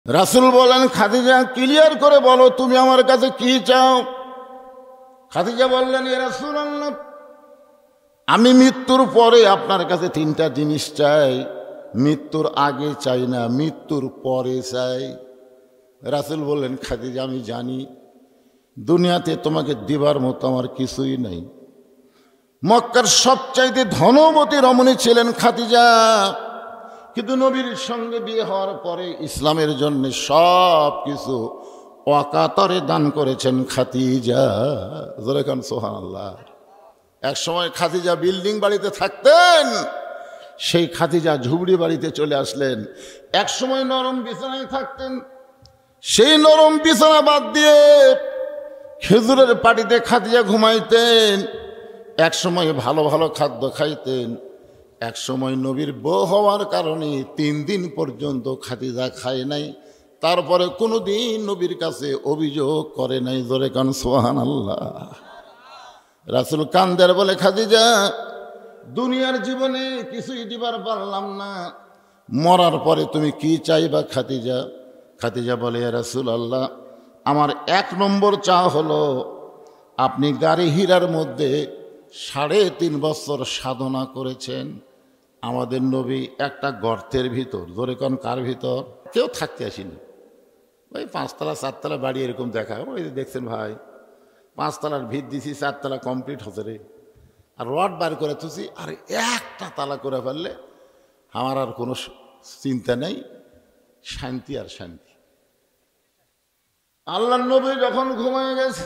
রাসূল বলেন, খাদিজা ক্লিয়ার করে বলো তুমি আমার কাছে কি চাও। খাদিজা বললেন, ইয়া রাসূলুল্লাহ, আমি মৃত্যুর পরে আপনার কাছে তিনটা জিনিস চাই। মৃত্যুর আগে চাই না, মৃত্যুর পরে চাই। রাসূল বললেন, খাদিজা আমি জানি দুনিয়াতে তোমাকে দিবার মতো আমার কিছুই নাই। মক্কার সবচাইতে ধনবতী রমণী ছিলেন খাদিজা, কিন্তু নবীর সঙ্গে বিয়ে হওয়ার পরে ইসলামের জন্য সব কিছু অকাতরে দান করেছেন খাদিজা। জোরে কান সুবহানাল্লাহ। এক সময় খাদিজা বিল্ডিং বাড়িতে থাকতেন, সেই খাদিজা ঝুবড়ি বাড়িতে চলে আসলেন। এক সময় নরম বিছানায় থাকতেন, সেই নরম বিছানা বাদ দিয়ে খেজুরের পাটিতে খাদিজা ঘুমাইতেন। এক সময় ভালো ভালো খাদ্য খাইতেন। এক সময় নবীর বউ হওয়ার কারণে 3 দিন পর্যন্ত খাদিজা খায় নাই, তারপরে কোনোদিন নবীর কাছে অভিযোগ করে নাই। জোরে কান সুবহানাল্লাহ। রাসূল কান্দের বলে, খাদিজা দুনিয়ার জীবনে কিছুই দিবার পারলাম না, মরার পরে তুমি কি চাইবা খাদিজা? খাদিজা বলে, ইয়া রাসূলুল্লাহ, আমার 1 নম্বর চা হলো আপনি গাড়ি হীরার মধ্যে 3.5 বছর সাধনা করেছেন। আমাদের নবী একটা গর্তের ভিতর, জোরে কোন কার ভিতর, কেউ থাকতে আসেনি। ওই 5 তলা 4 তলা বাড়ি এরকম দেখা, ওই যে দেখছেন ভাই 5 তলার ভিত দিছি, 4 তলা কমপ্লিট হচ্ছে রে, আর রড বার করে তুছি, আর একটা তালা করে ফেললে আমার আর কোনো চিন্তা নেই, শান্তি আর শান্তি। আল্লাহর নবী যখন ঘুমিয়ে গেছে,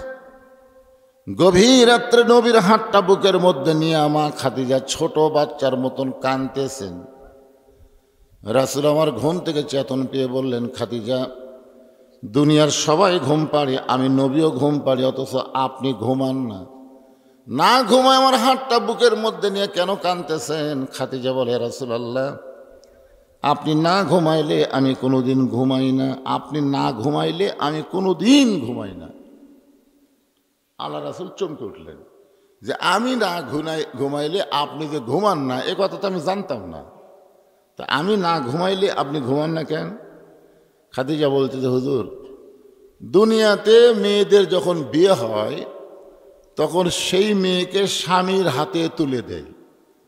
গভীর রাত্রে নবীর হাতটা বুকের মধ্যে নিয়ে মা খাদিজা ছোট বাচ্চার মতন কাঁদতেছেন। রাসূল আমার ঘুম থেকে চেতন পেয়ে বললেন, খাদিজা দুনিয়ার সবাই ঘুম পাড়ে, আমি নবীও ঘুম পাড়ি, অথচ আপনি ঘুমান না। না ঘুমায় আমার হাতটা বুকের মধ্যে নিয়ে কেন কাঁদতেছেন? খাদিজা বলে, রাসূলুল্লাহ, আপনি না ঘুমাইলে আমি কোনোদিন ঘুমাই না, আপনি না ঘুমাইলে আমি কোনোদিন ঘুমাই না। আল্লাহ রাসূল চমকে উঠলেন যে আমি না ঘুমাইলে আপনি যে ঘুমান না, এ কথা তো আমি জানতাম না। তা আমি না ঘুমাইলে আপনি ঘুমান না কেন? খাদিজা বলতে যে, হুজুর দুনিয়াতে মেয়েদের যখন বিয়ে হয় তখন সেই মেয়েকে স্বামীর হাতে তুলে দেয়।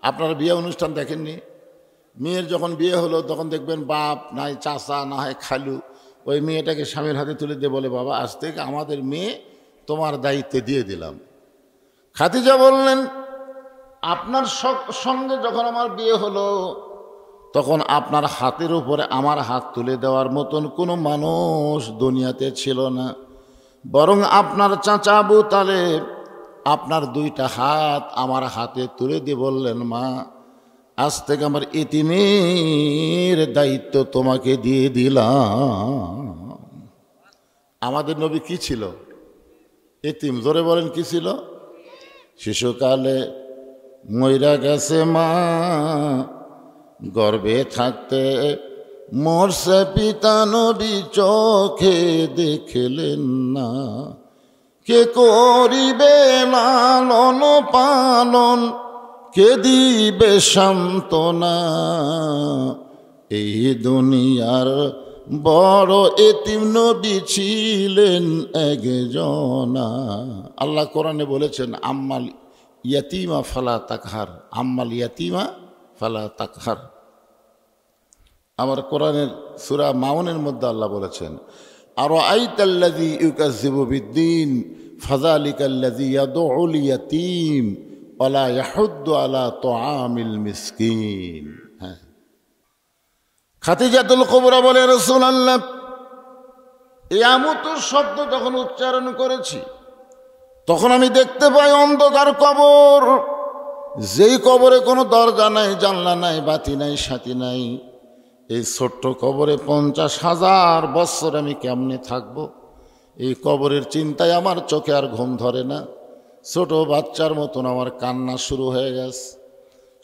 আপনারা বিয়ে অনুষ্ঠান দেখেননি? মেয়ের যখন বিয়ে হলো তখন দেখবেন বাপ নাই চাচা না হয় খালু ওই মেয়েটাকে স্বামীর হাতে তুলে দিয়ে বলে, বাবা আজ থেকে আমাদের মেয়ে তোমার দায়িত্বে দিয়ে দিলাম। খাদিজা বললেন, আপনার সঙ্গে যখন আমার বিয়ে হলো তখন আপনার হাতের উপরে আমার হাত তুলে দেওয়ার মতন কোনো মানুষ দুনিয়াতে ছিল না, বরং আপনার চাচা আবু তালেব আপনার 2টা হাত আমার হাতে তুলে দিয়ে বললেন, মা আজ থেকে আমার ইতিমের দায়িত্ব তোমাকে দিয়ে দিলাম। আমাদের নবী কি ছিল? ইতিম। জোরে বলেন কি ছিল? শিশুকালে মইরা গেছে মা, গর্ভে থাকতে মরছে পিতা, নবী চোখে দেখলেন না। কে করিবে লালন পালন, কে দিবে সান্ত্বনা, এই দুনিয়ার বড় এতিম নবী ছিলেন একজনা। আল্লাহ কোরআনে বলেছেন, আম্মাল ইয়াতিমা ফালা তাকহার, আম্মাল ইয়াতিমা ফালা তাকহার। আমার কোরআনের সূরা মাউনের মধ্যে আল্লাহ বলেছেন, আরাআইতাল্লাযী ইউকাযযিবু বিদ্দীন ফাযালিকাল্লাযী ইয়াদউল ইয়াতীম ওয়ালা ইয়াহুদ্দু আলা তুআমিল মিসকিন। হ্যাঁ, খাদিজাতুল কুবরা বলে, রাসূলুল্লাহ এই আমুতুর শব্দ যখন উচ্চারণ করেছি তখন আমি দেখতে পাই অন্ধকার কবর, যেই কবরে কোনো দরজা নাই, জানলা নাই, বাতি নাই, সাথী নাই। এই ছোট্ট কবরে 50,000 বছর আমি কেমনে থাকবো? এই কবরের চিন্তায় আমার চোখে আর ঘুম ধরে না। ছোট বাচ্চার মতন আমার কান্না শুরু হয়ে গেছে।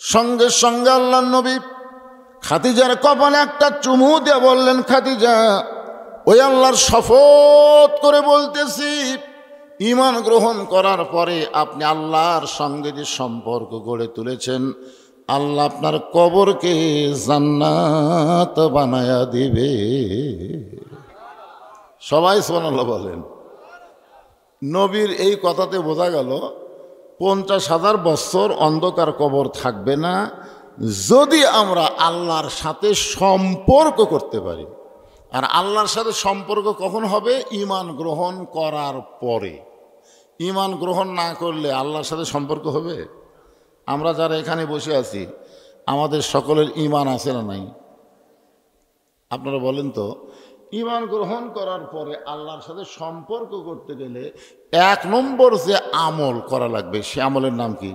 সঙ্গে সঙ্গে আল্লাহর নবী খাদিজার কপালে একটা চুমু দিয়ে বললেন, খাদিজা ওই আল্লাহর শপথ করে বলতেছি, ঈমান গ্রহণ করার পরে আপনি আল্লাহর সঙ্গে যে সম্পর্ক গড়ে তুলেছেন, আল্লাহ আপনার কবরকে জান্নাত বানায়া দিবে। সবাই সুবহানাল্লাহ বলেন। নবীর এই কথাতে বোঝা গেল 50,000 বছর অন্ধকার কবর থাকবে না, যদি আমরা আল্লাহর সাথে সম্পর্ক করতে পারি। আর আল্লাহর সাথে সম্পর্ক কখন হবে? ঈমান গ্রহণ করার পরে। ঈমান গ্রহণ না করলে আল্লাহর সাথে সম্পর্ক হবে? আমরা যারা এখানে বসে আছি, আমাদের সকলের ঈমান আছে না নাই? আপনারা বলেন তো, ঈমান গ্রহণ করার পরে আল্লাহর সাথে সম্পর্ক করতে গেলে 1 নম্বর যে আমল করা লাগবে, সে আমলের নাম কি?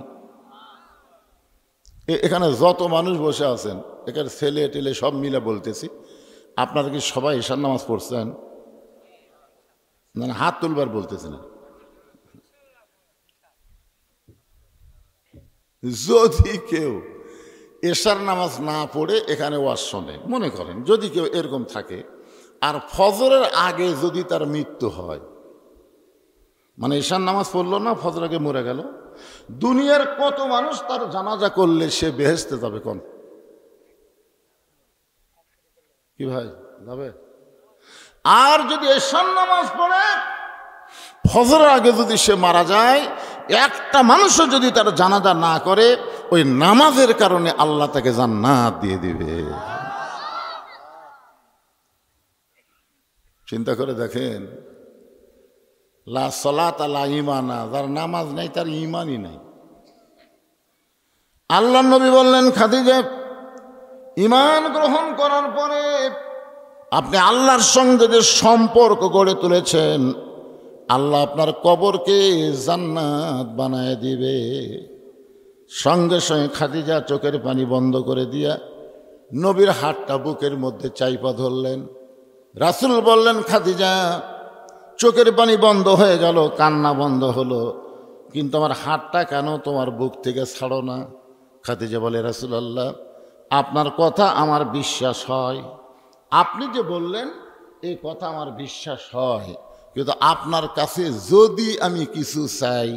এখানে যত মানুষ বসে আছেন, এখানে ছেলে টেলে সব মিলে বলতেছি, আপনারা কি সবাই ঈশার নামাজ পড়ছেন? না, হাত তুলবার বলতেছি না। যদি কেউ এশার নামাজ না পড়ে এখানে ওয়াজ শোনে, মনে করেন যদি কেউ এরকম থাকে, আর ফজরের আগে যদি তার মৃত্যু হয়, মানে এশার নামাজ পড়লো না, ফজর আগে মরে গেল, দুনিয়ার কত মানুষ তার জানাজা করলে সে বেহেশতে যাবে? কোন কি ভাই যাবে? আর যদি এশার নামাজ পড়ে ফজরের আগে যদি সে মারা যায়, একটা মানুষও যদি তার জানাজা না করে, ওই নামাজের কারণে আল্লাহ তাকে জান্নাত দিয়ে দিবে। চিন্তা করে দেখেন, লা সালাত লা ঈমানা, যার নামাজ নাই তার ঈমানই নাই। আল্লাহর নবী বললেন, খাদিজা, ঈমান গ্রহণ করার পরে আপনি আল্লাহর সঙ্গে যে সম্পর্ক গড়ে তুলেছেন, আল্লাহ আপনার কবরকে জান্নাত বানায় দিবে। সঙ্গে সঙ্গে খাদিজা চোখের পানি বন্ধ করে দিয়া নবীর হাতটা বুকের মধ্যে চাইপা ধরলেন। রাসূল বললেন, খাদিজা, চোখের পানি বন্ধ হয়ে গেল, কান্না বন্ধ হলো, কিন্তু আমার হাতটা কেন তোমার বুক থেকে ছাড়ো না? খাদিজা বলে, রাসূলুল্লাহ, আপনার কথা আমার বিশ্বাস হয়, আপনি যে বললেন এই কথা আমার বিশ্বাস হয়, কিন্তু আপনার কাছে যদি আমি কিছু চাই।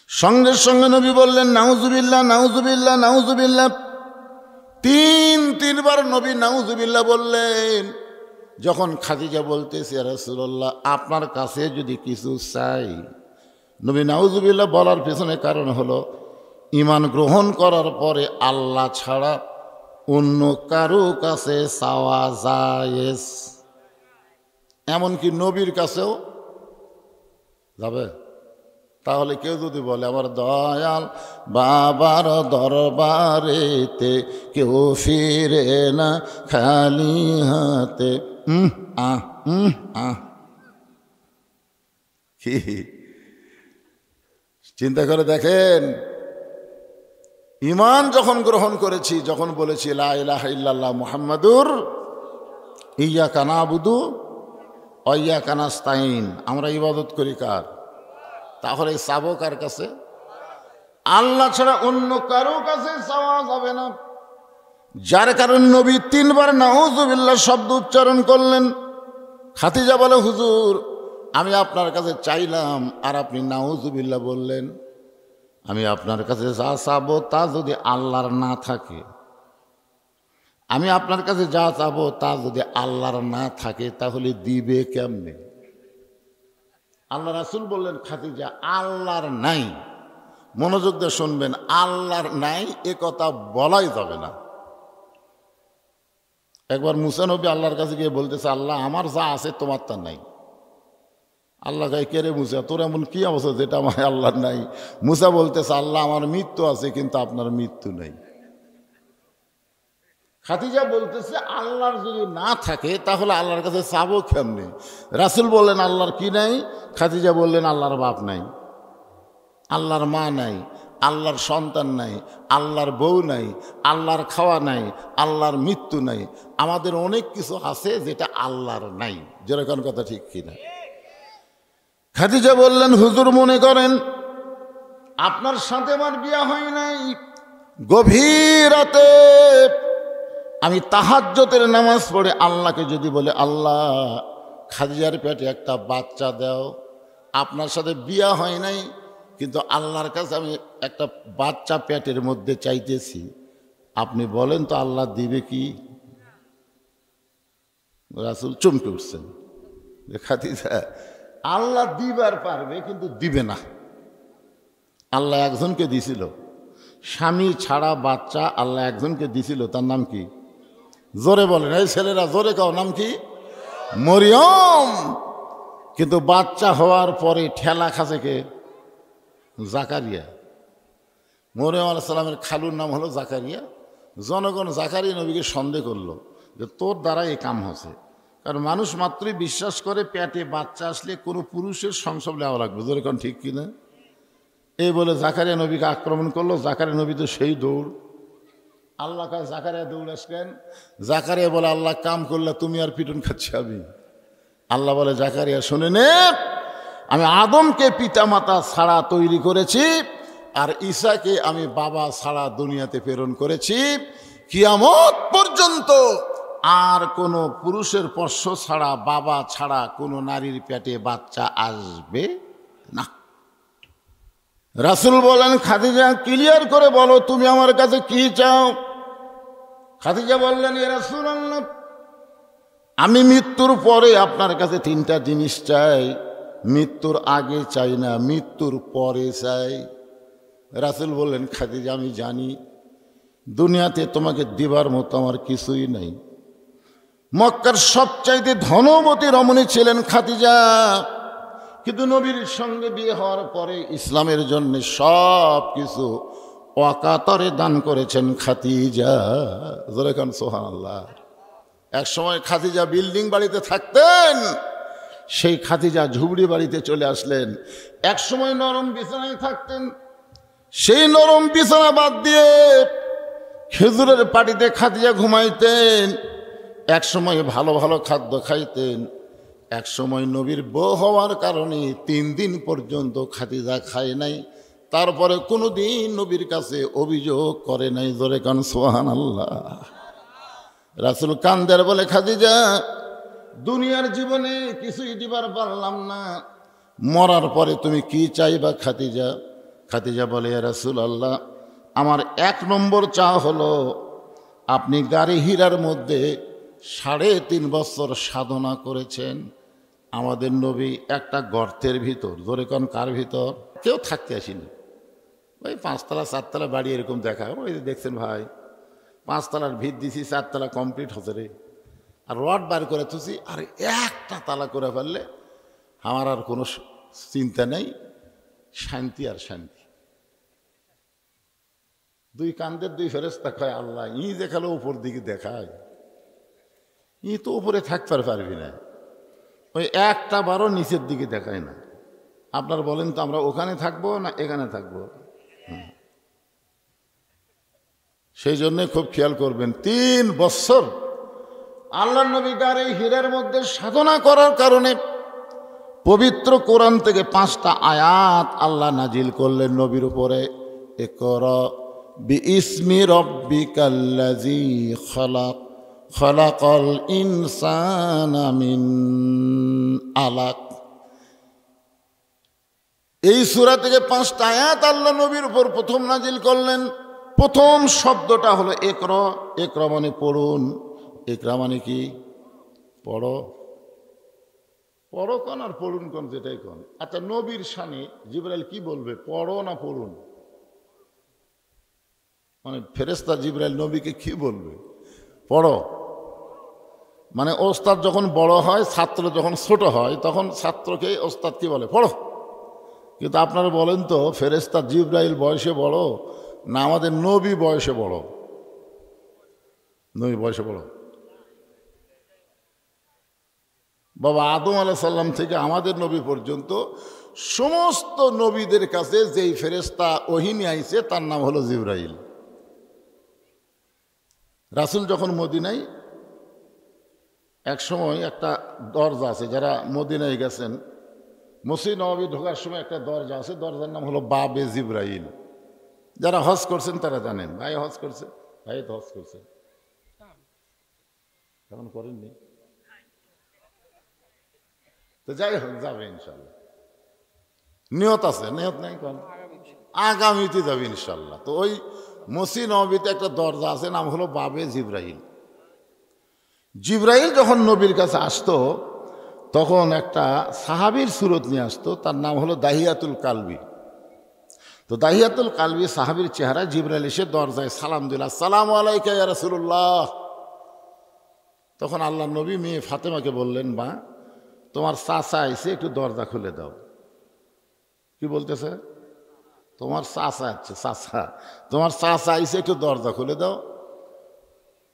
সঙ্গে সঙ্গে নবী বললেন, নাউজুবিল্লাহ, নাউজুবিল্লাহ, নাউজুবিল্লাহ। 3বার নবী নাউজুবিল্লাহ বললেন। যখন খাদিজা বলতেছে, রাসূলুল্লাহ, আপনার কাছে যদি কিছু চাই, নবী নাউজুবিল্লাহ বলার পেছনে কারণ হলো, ঈমান গ্রহণ করার পরে আল্লাহ ছাড়া অন্য কারো কাছে চাওয়া জায়েজ, এমনকি নবীর কাছেও যাবে। তাহলে কেউ যদি বলে, আমার দয়াল বাবার দরবারেতে কেউ ফিরে না খালি হাতে, কি চিন্তা করে দেখেন, ঈমান যখন গ্রহণ করেছি, যখন বলেছি লা ইলাহা ইল্লাল্লাহ মুহাম্মাদুর ইয়্যাকা না'বুদু ওয়া ইয়্যাকা নাস্তাঈন, আমরা ইবাদত করি কার? তাহলে চাবো কার কাছে? আল্লাহ ছাড়া অন্য কারো কাছে চাওয়া যাবে না। যার কারণে নবী 3বার নাউজুবিল্লাহ শব্দ উচ্চারণ করলেন। খাদিজা বলে, হুজুর, আমি আপনার কাছে চাইলাম আর আপনি নাউজুবিল্লাহ বললেন, আমি আপনার কাছে যা চাবো তা যদি আল্লাহর না থাকে, আমি আপনার কাছে যা চাবো তা যদি আল্লাহর না থাকে, তাহলে দিবে কেমনে? আল্লাহ রাসূল বললেন, খাদিজা, আল্লাহর নাই, মনোযোগ দিয়ে শুনবেন, আল্লাহর নাই এ কথা বলাই যাবে না। একবার মুসা নবী আল্লাহর কাছে গিয়ে বলতেছে, আল্লাহ, আমার যা আছে তোমার তা নাই। আল্লাহ গায়ে, কে রে মুসা, তোর এমন কি অবস্থা যেটা আমার আল্লাহর নাই? মুসা বলতেছে, আল্লাহ, আমার মৃত্যু আছে কিন্তু আপনার মৃত্যু নাই। খাদিজা বলতেছে, আল্লাহর যদি না থাকে তাহলে আল্লাহর কাছে চাবো কেমনে? রাসূল বললেন, আল্লাহর কি নাই? খাদিজা বললেন, আল্লাহর বাপ নাই, আল্লাহর মা নাই, আল্লাহর সন্তান নাই, আল্লাহর বউ নাই, আল্লাহর খাওয়া নাই, আল্লাহর মৃত্যু নাই। আমাদের অনেক কিছু আছে যেটা আল্লাহর নাই। যেরকম কথা ঠিক কিনা? খাদিজা বললেন, হুজুর, মনে করেন আপনার সাথে আমার বিয়ে হয় নাই, গভীর রাতে আমি তাহাজ্জুদের নামাজ পড়ে আল্লাহকে যদি বলে, আল্লাহ, খাদিজার পেটে একটা বাচ্চা দাও, আপনার সাথে বিয়ে হয় নাই কিন্তু আল্লাহর কাছে আমি একটা বাচ্চা পেটের মধ্যে চাইতেছি, 'আপনি বলেন তো আল্লাহ দিবে কি?' রাসূল চমকে উঠছেন যে খাদিজা আল্লাহ দিবার পারবে কিন্তু দিবে না। আল্লাহ একজনকে দিছিল, স্বামী ছাড়া বাচ্চা আল্লাহ একজনকে দিছিল, তার নাম কি? জোরে বলেন, এই ছেলেরা জোরে কাও, নাম কি? মরিয়ম। কিন্তু বাচ্চা হওয়ার পরে ঠেলা খাসে কে? জাকারিয়া। মরিয়ম আলাইহিস সালামের খালুর নাম হলো জাকারিয়া। জনগণ জাকারিয়া নবীকে সন্দেহ করলো যে তোর দ্বারা এই কাম হচ্ছে, কারণ মানুষ মাত্রই বিশ্বাস করে পেটে বাচ্চা আসলে কোনো পুরুষের সংসব নেওয়া লাগবে। জোরে কোন ঠিক কিনা? এই বলে জাকারিয়া নবীকে আক্রমণ করলো। জাকারিয়া নবী তো সেই দৌড়। আল্লাহ কাছে জাকারিয়া দৌড় আসলেন। জাকারিয়া বলে আল্লাহ কাম করলে তুমি আর পিটন খাচ্ছি আমি। আল্লাহ বলে জাকারিয়া শুনে নে, আমি আদমকে পিতা মাতা ছাড়া তৈরি করেছি, আর ঈসাকে আমি বাবা ছাড়া দুনিয়াতে প্রেরণ করেছি। কিয়ামত পর্যন্ত আর কোনো পুরুষের স্পর্শ ছাড়া, বাবা ছাড়া কোনো নারীর পেটে বাচ্চা আসবে না। রাসূল বলেন, খাদিজা ক্লিয়ার করে বলো তুমি আমার কাছে কি চাও? খাদিজা বললেন, ইয়া রাসূলুল্লাহ, আমি মৃত্যুর পরে আপনার কাছে তিনটা জিনিস চাই। মৃত্যুর আগে চাই না, মৃত্যুর পরে চাই। রাসূল বললেন, খাদিজা আমি জানি দুনিয়াতে তোমাকে দিবার মতো আমার কিছুই নাই। মক্কার সবচাইতে ধনবতী রমণী ছিলেন খাদিজা, কিন্তু নবীর সঙ্গে বিয়ে হওয়ার পরে ইসলামের জন্য সব কিছু অকাতরে দান করেছেন খাদিজা। জোরে কান সুবহানাল্লাহ। এক সময় খাদিজা বিল্ডিং বাড়িতে থাকতেন, সেই খাদিজা ঝুবড়ি বাড়িতে চলে আসলেন। এক সময় নরম বিছানায় থাকতেন, সেই নরম বিছানা বাদ দিয়ে খেজুরের পাটিতে খাদিজা ঘুমাইতেন। এক সময় ভালো ভালো খাদ্য খাইতেন। এক সময় নবীর বউ হওয়ার কারণে 3 দিন পর্যন্ত খাদিজা খায় নাই, তারপরে কোনো দিন নবীর কাছে অভিযোগ করে নাই। জোরে কান সুবহানাল্লাহ। রাসূল কান্দের বলে, খাদিজা দুনিয়ার জীবনে কিছুই দিবার পারলাম না, মরার পরে তুমি কি চাইবা খাদিজা? খাদিজা বলে, ইয়া রাসূলুল্লাহ, আমার 1 নম্বর চা হলো আপনি গাড়ি হীরার মধ্যে 3.5 বছর সাধনা করেছেন। আমাদের নবী একটা গর্তের ভিতর, জোরে কোন কার ভিতর? কেউ থাকতে আসেনি। ওই 5 তলা 4 তলা বাড়ি এরকম দেখা, ওই যে দেখছেন ভাই 5 তলার ভিত দিছি, 4 তলা কমপ্লিট হচ্ছে রে, আর রড বার করে তুছি, আর একটা তালা করে ফেললে আমার আর কোনো চিন্তা নেই, শান্তি আর শান্তি। 2 কান্দের 2 ফেরেশতা কয়, আল্লাহ ই দেখালো উপর দিকে দেখায়, ই তো উপরে থাকতে পারবি না, ওই একটা বারও নিচের দিকে দেখায় না। আপনার বলেন তো আমরা ওখানে থাকবো না এখানে থাকবো? সেই জন্যে খুব খেয়াল করবেন, 3 বছর আল্লাহ নবী গারে হীরার মধ্যে সাধনা করার কারণে পবিত্র কোরআন থেকে 5টা আয়াত আল্লাহ নাজিল করলেন নবীর উপরে। ইকরা বিইসমি রাব্বিকাল্লাযী খালাক, খালাকাল ইনসানা মিন আলাক। এই সূরা থেকে 5টা আয়াত আল্লাহ নবীর উপর প্রথম নাজিল করলেন। প্রথম শব্দটা হলো ইকরা। ইকরা মানে পড়ুন। ইকরা মানে কি? পড়ো। পড়ো কোন আর পড়ুন কোন, যেটাই কোন। আচ্ছা, নবীর শানে জিবরাইল কি বলবে, পড়ো না পড়ুন? মানে ফেরেশতা জিবরাইল নবীকে কি বলবে? পড়ো। মানে ওস্তাদ যখন বড় হয়, ছাত্র যখন ছোট হয়, তখন ছাত্রকে ওস্তাদ কি বলে? পড়ো। কিন্তু আপনারা বলেন তো, ফেরেশতা জিবরাইল বয়সে বড় না আমাদের নবী বয়সে বড়? নবী বয়সে বড়। বাবা আদম আলাইহিস সালাম থেকে আমাদের নবী পর্যন্ত সমস্ত নবীদের কাছে যেই ফেরেশতা ওহী নিয়ে আইছে তার নাম হলো জিবরাইল। রাসূল যখন মদিনায়, এক সময় একটা দরজা আছে, যারা মদিনায় গেছেন, মসজিদ নববী ঢোকার সময় একটা দরজা আছে, দরজার নাম হলো বাবে জিবরাইল। যারা হজ করছেন তারা জানেন। ভাই হজ করছে? ভাই তো হজ করছে, এখন করেননি তো যাই হোক, যাবে ইনশাল্লাহ। নিয়ত আছে, নিয়ত নাই কোন, আগামীতে যাবে ইনশাল্লাহ। তো ওই মসজিদ নববীতে একটা দরজা আছে, নাম হলো বাবে জিবরাইল। জিবরাইল যখন নবীর কাছে আসতো তখন একটা সাহাবীর সুরত নিয়ে আসতো, তার নাম হলো দাহিয়াতুল কালবি। তো দাহিয়াতুল কালবি সাহাবীর চেহারা, জিবরাইল এসে দরজায় সালাম দিল, আসসালামু আলাইকা ইয়া রাসূলুল্লাহ। তখন আল্লাহ নবী মেয়ে ফাতেমাকে বললেন, মা তোমার চাচা আইছে, একটু দরজা খুলে দাও। কি বলতেছে? তোমার চাচা আছে, চাচা, তোমার চাচা আইছে, একটু দরজা খুলে দাও।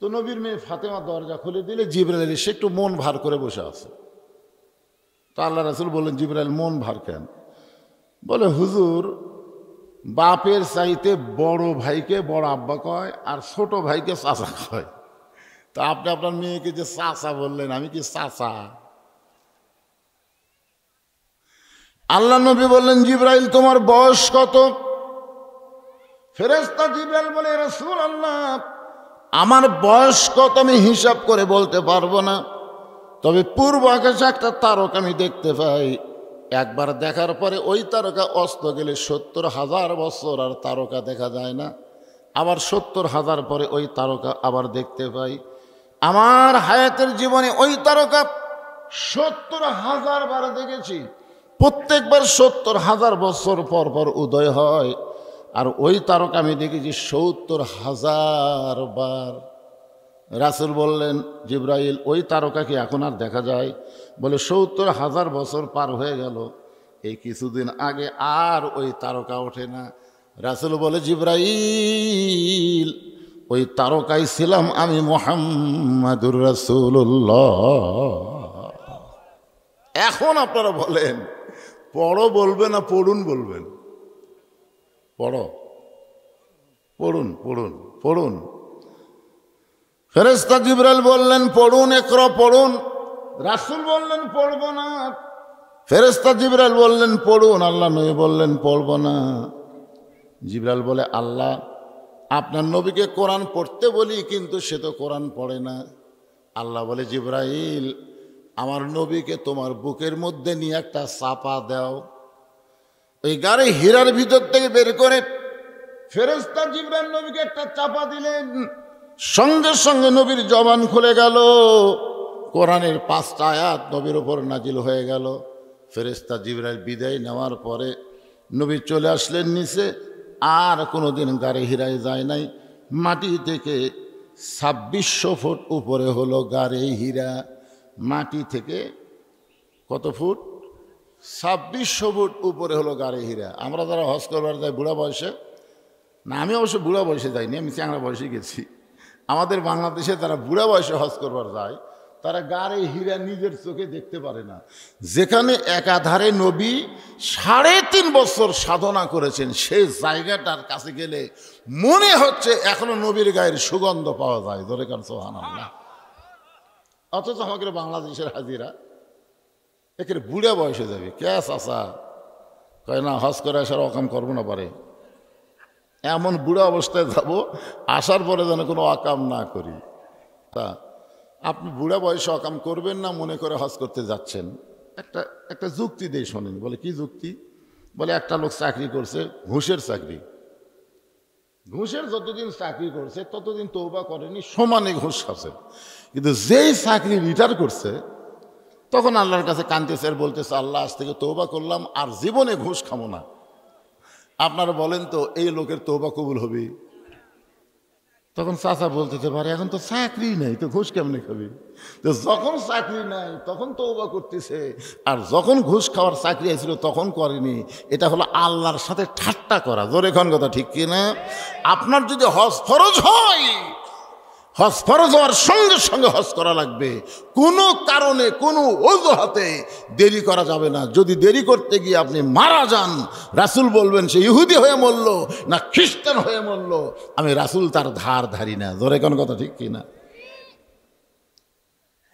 তো নবীর মেয়ে ফাতেমা দরজা খুলে দিলে জিবরাইল এসে একটু মন ভার করে বসে আছে। তো আল্লাহ রাসূল বললেন, জিবরাইল মন ভার কেন? বলে, হুজুর বাপের চাইতে বড় ভাইকে বড় আব্বা কয় আর ছোট ভাইকে চাচা কয়, তা আপনি আপনার মেয়েকে যে চাচা বললেন, আমি কি চাচা? আল্লাহ নবী বললেন, জিবরাইল তোমার বয়স কত? ফেরেশতা জিবরাইল বলে, রাসূলুল্লাহ আমার বয়স কত আমি হিসাব করে বলতে পারবো না, তবে পূর্ব আকাশে একটা তারকা আমি দেখতে পাই, একবার দেখার পরে ওই তারকা অস্ত গেলে ৭০,০০০ বছর আর তারকা দেখা যায় না, আবার ৭০,০০০ পরে ওই তারকা আবার দেখতে পাই। আমার হায়াতের জীবনে ওই তারকা ৭০,০০০ বার দেখেছি, প্রত্যেকবার ৭০,০০০ বছর পর পর উদয় হয়, আর ওই তারকা আমি দেখেছি ৭০,০০০ বার। রাসূল বললেন, জিবরাইল ওই তারকা কি এখন আর দেখা যায়? বলে, ৭০,০০০ বছর পার হয়ে গেল, এই কিছুদিন আগে আর ওই তারকা ওঠে না। রাসূল বলে, জিবরাইল ওই তারকাই ছিলাম আমি, মুহাম্মাদুর রাসূলুল্লাহ। এখন আপনারা বলেন, পড়ো বলবেন না পড়ুন বলবেন? পড়ো, পড়ুন, পড়ুন, পড়ুন। ফেরেশতা জিবরাইল বললেন, পড়ুন, ইকরা পড়ুন। রাসূল বললেন, পড়ব না। ফেরেশতা জিবরাইল বললেন, পড়ুন। আল্লাহ নবী বললেন, পড়ব না। জিবরাইল বলে, আল্লাহ আপনার নবীকে কোরআন পড়তে বলি, কিন্তু সে তো কোরআন পড়ে না। আল্লাহ বলে, জিবরাইল আমার নবীকে তোমার বুকের মধ্যে নিয়ে একটা চাপা দাও। ওই গাড়ি হীরার ভিতর থেকে বের করে ফেরেশতা জিবরাইল নবীকে একটা চাপা দিলেন, সঙ্গে সঙ্গে নবীর জবান খুলে গেল, কোরআনের 5টা আয়াত নবীর ওপর নাজিল হয়ে গেল। ফেরেশতা জিবরাইল বিদায় নেওয়ার পরে নবী চলে আসলেন নিচে, আর কোনোদিন গাড়ি হীরায় যায় নাই। মাটি থেকে ২৬০০ ফুট উপরে হলো গাড়ি হীরা। মাটি থেকে কত ফুট? ২৬০০ ফুট উপরে হলো গাড়ি হীরা। আমরা যারা হজ করবার যাই বুড়া বয়সে, না আমি অবশ্য বুড়া বয়সে যাইনি, আমি চ্যাংড়া বয়সে গেছি। আমাদের বাংলাদেশে যারা বুড়া বয়সে হজ করবার যায়, তারা গাড়ি হীরা নিজের চোখে দেখতে পারে না। যেখানে একাধারে নবী ৩.৫ বছর সাধনা করেছেন, সেই জায়গাটার কাছে গেলে মনে হচ্ছে এখনো নবীর গায়ের সুগন্ধ পাওয়া যায়। ধরে কারণ সুবহানাল্লাহ। অথচ আমাদের বাংলাদেশের হাজিরা একের বুড়া বয়সে যাবে, ক্যাস আসা কয় না হজ করে আসার অকাম করবো না পারে, এমন বুড়া অবস্থায় যাব, আসার পরে যেন কোনো অকাম না করি। তা আপনি বুড়া বয়সে অকাম করবেন না মনে করে হজ করতে যাচ্ছেন, একটা যুক্তি দিয়ে শোনেন। বলে, কি যুক্তি? বলে, একটা লোক চাকরি করছে, ঘুষের চাকরি। ঘুষের যতদিন চাকরি করছে ততদিন তওবা করেনি, সমানে ঘুষ খাচ্ছে। কিন্তু যেই চাকরি রিটায়ার করছে, তখন আল্লাহর কাছে কাঁদতেছে আর বলতেছে, আল্লাহ আজ থেকে তওবা করলাম, আর জীবনে ঘুষ খাবো না। আপনারা বলেন তো, এই লোকের তওবা কবুল হবে? তখন চাচা বলতে পারে, এখন তো চাকরি নাই, তো ঘুষ কেমনে খাবি? তো যখন চাকরি নাই তখন তওবা করতেছে, আর যখন ঘুষ খাওয়ার চাকরি আসছিল তখন করেনি। এটা হলো আল্লাহর সাথে ঠাট্টা করা। জোরে কোন কথা, ঠিক কিনা? আপনার যদি হজ ফরজ হয়, হজ ফরজ হওয়ার সঙ্গে সঙ্গে হজ করা লাগবে। কোনো কারণে কোনো অজুহাতে দেরি করা যাবে না। যদি দেরি করতে গিয়ে আপনি মারা যান, রাসূল বলবেন সে ইহুদি হয়ে মরল না খ্রিস্টান হয়ে মরল, আমি রাসূল তার ধার ধারি না। ধরে কোন কথা, ঠিক কিনা?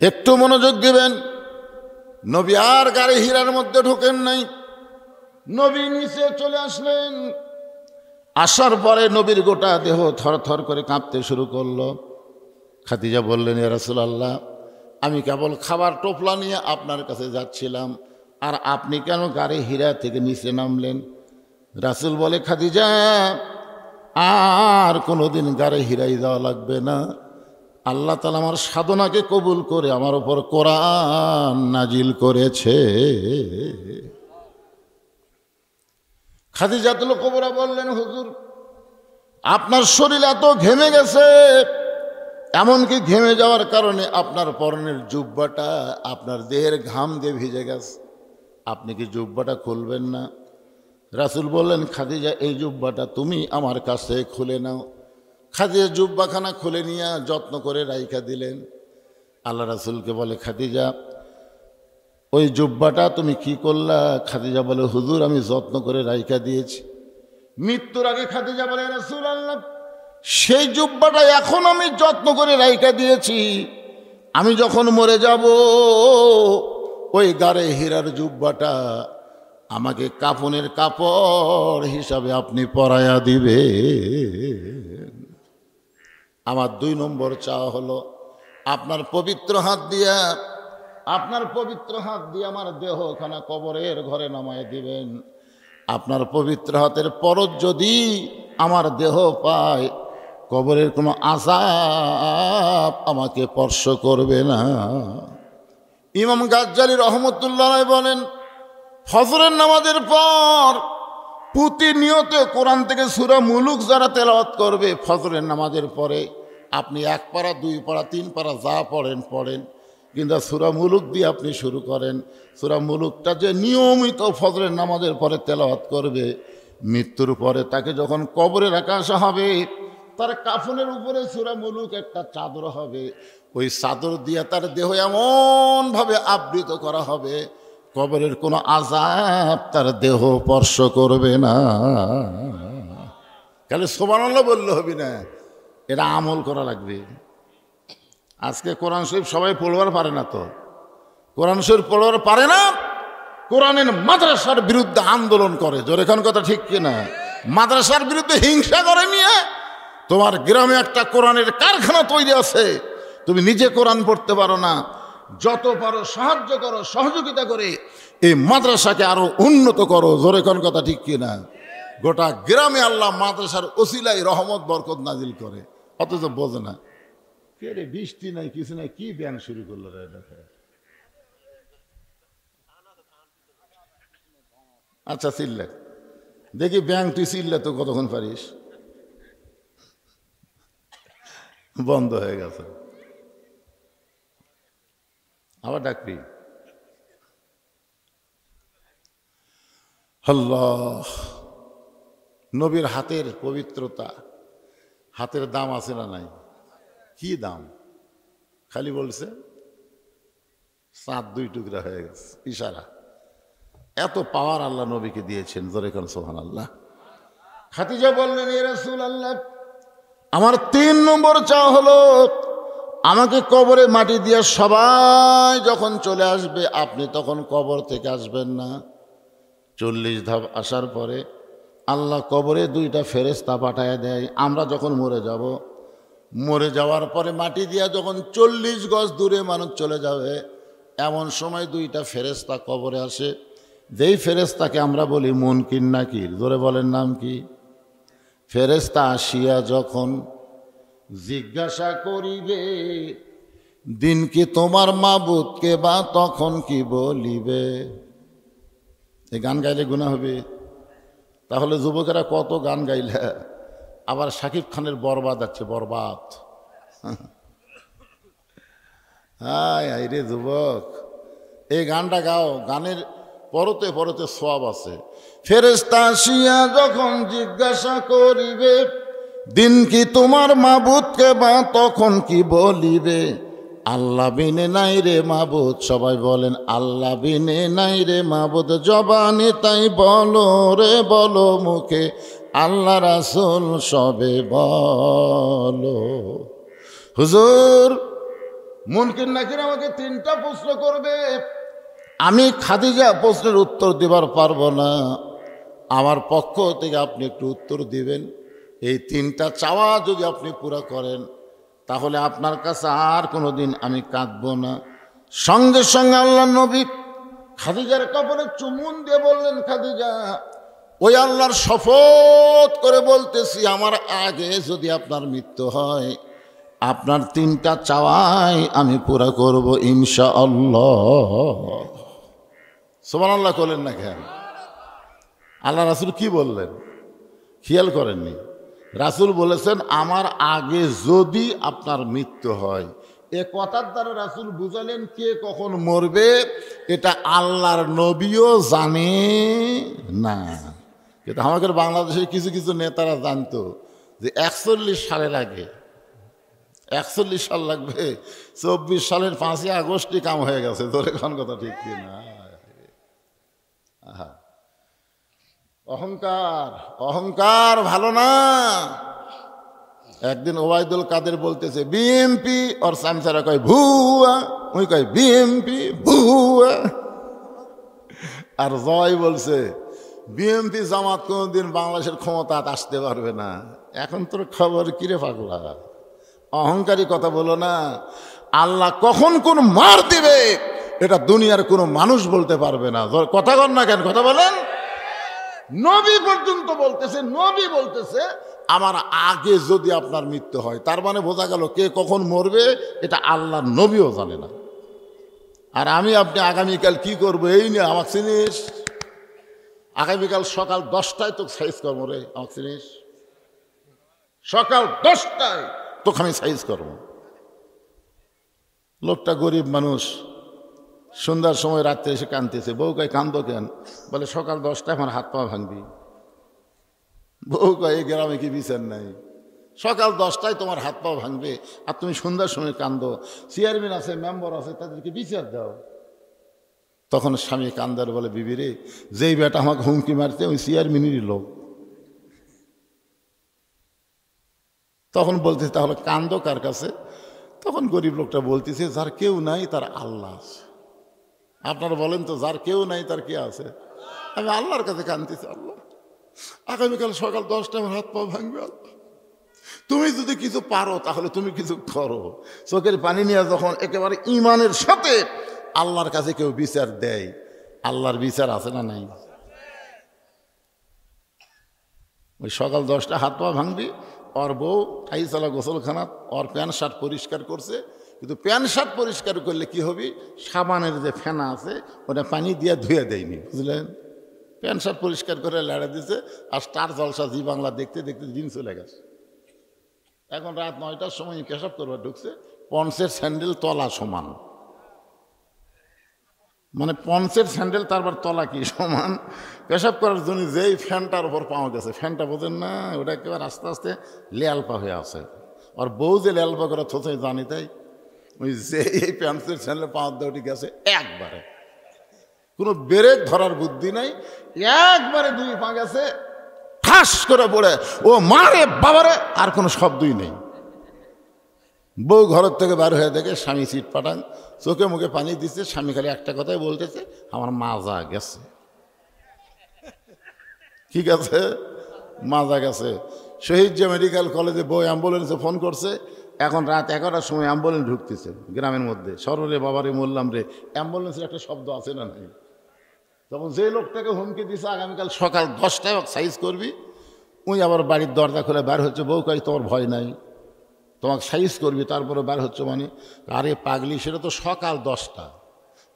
একটু মনোযোগ দিবেন। নবী আর গাড়ি হীরার মধ্যে ঢোকেন নাই, নবী নিচে চলে আসলেন। আসার পরে নবীর গোটা দেহ থর থর করে কাঁপতে শুরু করলো। খাদিজা বললেন, ইয়া রাসূলুল্লাহ, আমি কেবল খাবার টোপলা নিয়ে আপনার কাছে যাচ্ছিলাম, আর আপনি কেন গাড়ি হীরা থেকে নিচে নামলেন? রাসূল বলে, খাদিজা আর কোনোদিন গাড়ি হীরায় যাওয়া লাগবে না, আল্লাহ তাআলা আমার সাধনাকে কবুল করে আমার উপর কোরআন নাজিল করেছে। খাদিজাতুল কুবরা বললেন, হুজুর আপনার শরীর এত ঘেমে গেছে, এমনকি ঘেমে যাওয়ার কারণে আপনার পরনের জুব্বাটা আপনার দেহের ঘাম দিয়ে ভিজে গেছে, আপনি কি জুব্বাটা খুলবেন না? রাসূল বললেন, খাদিজা এই জুব্বাটা তুমি আমার কাছে খুলে নাও। খাদিজা জুব্বাখানা খুলে নিয়ে যত্ন করে রাইখা দিলেন। আল্লাহ রাসূলকে বলে, খাদিজা ওই জুব্বাটা তুমি কি করলা? খাদিজা বলে, হুজুর আমি যত্ন করে রাইখা দিয়েছি। মৃত্যুর আগে খাদিজা বলে, রাসূলুল্লাহ সেই জুব্বাটা এখন আমি যত্ন করে রাইখা দিয়েছি, আমি যখন মরে যাব ওই গারে হীরার জুব্বাটা আমাকে কাফনের কাপড় হিসাবে আপনি পরায়া দিবে। আমার 2 নম্বর চাওয়া হলো আপনার পবিত্র হাত দিয়া আমার দেহখানা কবরের ঘরে নামায় দিবেন। আপনার পবিত্র হাতের পরশ যদি আমার দেহ পায়, কবরের কোনো আযাব আমাকে স্পর্শ করবে না। ইমাম গাজ্জালী রহমতুল্লাহ বলেন, ফজরের নামাজের পর প্রতিনিয়ত কোরআন থেকে সূরা মুলুক যারা তেলাওয়াত করবে, ফজরের নামাজের পরে আপনি 1 পারা 2 পারা 3 পারা যা পড়েন, কিন্তু সূরা মুলুক দিয়ে আপনি শুরু করেন। সূরা মুলুকটা যে নিয়মিত ফজরের নামাজের পরে তেলাওয়াত করবে, মৃত্যুর পরে তাকে যখন কবরে রাখা হবে, তার কাফনের উপরে সূরা মুলুক একটা চাদর হবে, ওই চাদর দিয়ে তার দেহ এমনভাবে আবৃত করা হবে, কবরের কোনো আযাব তার দেহ স্পর্শ করবে না। খালি সুবহানাল্লাহ বললে হবে না, এটা আমল করা লাগবে। আজকে কোরআন শরীফ সবাই পড়বার পারে না, তো কোরআন শরীফ পড়বার পারে না, কোরআনের মাদ্রাসার বিরুদ্ধে আন্দোলন করে। জোরে কোন কথা ঠিক কিনা? মাদ্রাসার বিরুদ্ধে হিংসা করে নিয়ে তোমার গ্রামে একটা কোরআনের কারখানা তৈরি আছে, তুমি নিজে কোরআন পড়তে পারো না, যত পারো সাহায্য করো, সহযোগিতা করে এই মাদ্রাসাকে আরো উন্নত করো। জোরে কোন কথা ঠিক কিনা? গোটা গ্রামে আল্লাহ মাদ্রাসার ওসিলায় রহমত বরকত নাজিল করে, অথচ বোঝে না। কে রে, বৃষ্টি নাই কিছু নাই, কি ব্যান শুরু করলো রে? আচ্ছা চিল্লে দেখি, ব্যাং তুই চিল্লে তো কতক্ষণ পারিস? বন্ধ হয়ে গেছে, আবার ডাকবি। আল্লাহ, নবীর হাতের পবিত্রতা, হাতের দাম আছে না নাই? কি দাম? খালি বলছে 7 2 টুকরা হয়ে গেছে, ইশারা। এত পাওয়ার আল্লাহ নবীকে দিয়েছেন। জোরে কোন সুবহানাল্লাহ। খাদিজা বললেন, ইয়া রাসূলুল্লাহ আমার 3 নম্বর চাওয়া হলো আমাকে কবরে মাটি দিয়ে সবাই যখন চলে আসবে, আপনি তখন কবর থেকে আসবেন না। 40 ধাপ আসার পরে আল্লাহ কবরে 2টা ফেরেশতা পাঠায় দেয়। আমরা যখন মরে যাওয়ার পরে মাটি দিয়া যখন 40 গজ দূরে মানুষ চলে যাবে, এমন সময় 2টা ফেরেশতা কবরে আসে। যেই ফেরেশতাকে আমরা বলি মুনকির নাকির, জোরে বলেন নাম কি? ফেরেশতা আসিয়া যখন জিজ্ঞাসা করিবে, দিন কি তোমার মাবুদকে বা তখন কি বলিবে? এই গান গাইলে গুনাহ হবে? তাহলে যুবকেরা কত গান গাইলে, আবার শাকিব খানের বরবাদ আছে, বরবাদ। হায় হায় রে যুবক, এই গানটা গাও, গানের পরতে পরতে সওয়াব আছে। ফেরেশতা আসিয়া যখন জিজ্ঞাসা করিবে, দিন কি তোমার মাবুদকে বা তখন কি বলিবে? আল্লাহ বিনে নাই রে মাবুদ, সবাই বলেন আল্লাহ বিনে নাই রে মাবুদ, জবানে তাই বলো রে বলো মুখে, আল্লাহ রাসূল সবে বলো। হুজুর মুনকির নাকির আমাকে 3টা প্রশ্ন করবে, আমি খাদিজা প্রশ্নের উত্তর দিবার পারবো না, আমার পক্ষ থেকে আপনি একটু উত্তর দিবেন। এই 3টা চাওয়া যদি আপনি পুরা করেন, তাহলে আপনার কাছে আর কোনো দিন আমি কাঁদব না। সঙ্গে সঙ্গে আল্লাহ নবী খাদিজার কপালে চুমুন দিয়ে বললেন, খাদিজা ওই আল্লাহর শপথ করে বলতেছি, আমার আগে যদি আপনার মৃত্যু হয়, আপনার তিনটা চাওয়াই আমি পুরা করব ইনশাআল্লাহ। সুবহানাল্লাহ বলেন না কেন? আল্লাহ রাসূল কি বললেন খেয়াল করেননি? রাসূল বলেছেন আমার আগে যদি আপনার মৃত্যু হয়। এ কথার দ্বারা রাসূল বুঝালেন কে কখন মরবে এটা আল্লাহর নবীও জানে না। কিন্তু আমাদের বাংলাদেশের কিছু কিছু নেতারা জানতো যে 41 সালের আগে 41 সাল লাগবে, 24 সালের 5ই আগস্টই কাম হয়ে গেছে। ধরে কোন কথা ঠিক কিনা? অহংকার, অহংকার ভালো না। একদিন ওবায়দুল কাদের বলতেছে বিএমপি, আর সামসারা কয় ভুয়া, ওই কয় বিএমপি ভুয়া। আর জয় বলছে বিএমপি জামাত কোনদিন বাংলাদেশের ক্ষমতা আসতে পারবে না। এখন তোর খবর কিরে পাগলা? অহংকারী কথা বলো না। আল্লাহ কখন কোন মার দিবে এটা দুনিয়ার কোনো মানুষ বলতে পারবে না। কথা কর না কেন? কথা বলেন। নবী পর্যন্ত বলতেছে, নবী বলতেছে আমার আগে যদি আপনার মৃত্যু হয়। তার মানে বোঝা গেল কে কখন মরবে এটা আল্লাহর নবীও জানে না। আর আমি আপনি আগামীকাল কি করবো এই নিয়ে আমাকে চিনিস? আগামীকাল সকাল 10টায় তোকে সাইজ করবো রে, আমাকে চিনিস? সকাল 10টায় তোকে আমি সাইজ করবো। লোকটা গরিব মানুষ, সন্ধ্যার সময় রাত্রে এসে কাঁদতেছে। বউ কয় কান্দো কেন? বলে সকাল 10টায় আমার হাত পা ভাঙবি। বউ কয় এই গ্রামে কি বিচার নাই? সকাল 10টায় তোমার হাত পা ভাঙবে আর তুমি সন্ধ্যার সময় কান্দো। চেয়ারম্যান আছে, মেম্বার আছে, তাদেরকে বিচার দাও। তখন স্বামী কান্দার বলে বিবি রে, যেই বেটা আমাকে হুমকি মারতে ওই চেয়ারম্যানেরই লোক। তখন বলতেছে তাহলে কান্দো কার কাছে? তখন গরিব লোকটা বলতেছে যার কেউ নাই তার আল্লাহ আছে। আপনারা বলেন তো যার কেউ নাই তার কে আছে? আমি আল্লাহর কাছে কাঁদতেছি, আল্লাহ আগামীকাল সকাল 10টায় আমার হাত পা ভাঙবে। আল্লাহ তুমি যদি কিছু পারো তাহলে তুমি কিছু করো। চোখের পানি নিয়ে যখন একেবারে ইমানের সাথে আল্লাহর কাছে কেউ বিচার দেয়, আল্লাহর বিচার আছে না নাই? ওই সকাল 10টা হাত পা ভাঙবি। ওর বউ ঠাইসালা গোসলখানা ওর প্যান্ট শার্ট পরিষ্কার করছে, কিন্তু প্যান্ট শার্ট পরিষ্কার করলে কি হবে, সাবানের যে ফেনা আছে ওটা পানি দিয়ে ধুয়ে দেয়নি, বুঝলেন? প্যান্ট শার্ট পরিষ্কার করে লেড়া দিছে। আর স্টার জলসা জি বাংলা দেখতে দেখতে দিন চলে গেছে। এখন রাত 9টার সময় পেশাব করবার ঢুকছে, পন্সের স্যান্ডেল তলা সমান। মানে পন্সের স্যান্ডেল তারপর তলা কি সমান। পেশাব করার জন্য যেই ফ্যানটার উপর পাওয়া গেছে, ফ্যানটা বোঝেন না, ওটা একেবারে আস্তে আস্তে লেয়ালপা হয়ে আছে। আর বউ যে লেয়ালপা করে থোথাই জানি তাই, ওই যে এই প্যান্সের স্যান্ডেল পাওয়ার দেওয়াটি গেছে একবারে, কোনো ব্রেক ধরার বুদ্ধি নাই, একবারে 2 পা গেছে, ঠাস করে পড়ে ও মারে বাবারে, আর কোনো শব্দই নেই। বউ ঘরের থেকে বার হয়ে দেখে স্বামী সিট পাঠান, চোখে মুখে পানি দিচ্ছে। স্বামী খালি একটা কথাই বলতেছে, আমার মাজা গেছে। কি গেছে? মাজা গেছে। শহীদ যে মেডিকেল কলেজে বউ অ্যাম্বুলেন্সে ফোন করছে। এখন রাত 11টার সময় অ্যাম্বুলেন্স ঢুকতেছে গ্রামের মধ্যে। সরলে বাবারে মরলাম রে, অ্যাম্বুলেন্সের একটা শব্দ আছে না নাই? তখন যে লোকটাকে হুমকি দিছে আগামীকাল সকাল 10টায় সাইজ করবি, উনি আবার বাড়ির দরজা খুলে বার হচ্ছে। বউ কয় তোমার ভয় নাই, তোমাকে সাইজ করবি তারপরে বার হচ্ছে। মানে আরে পাগলি, সেটা তো সকাল 10টা,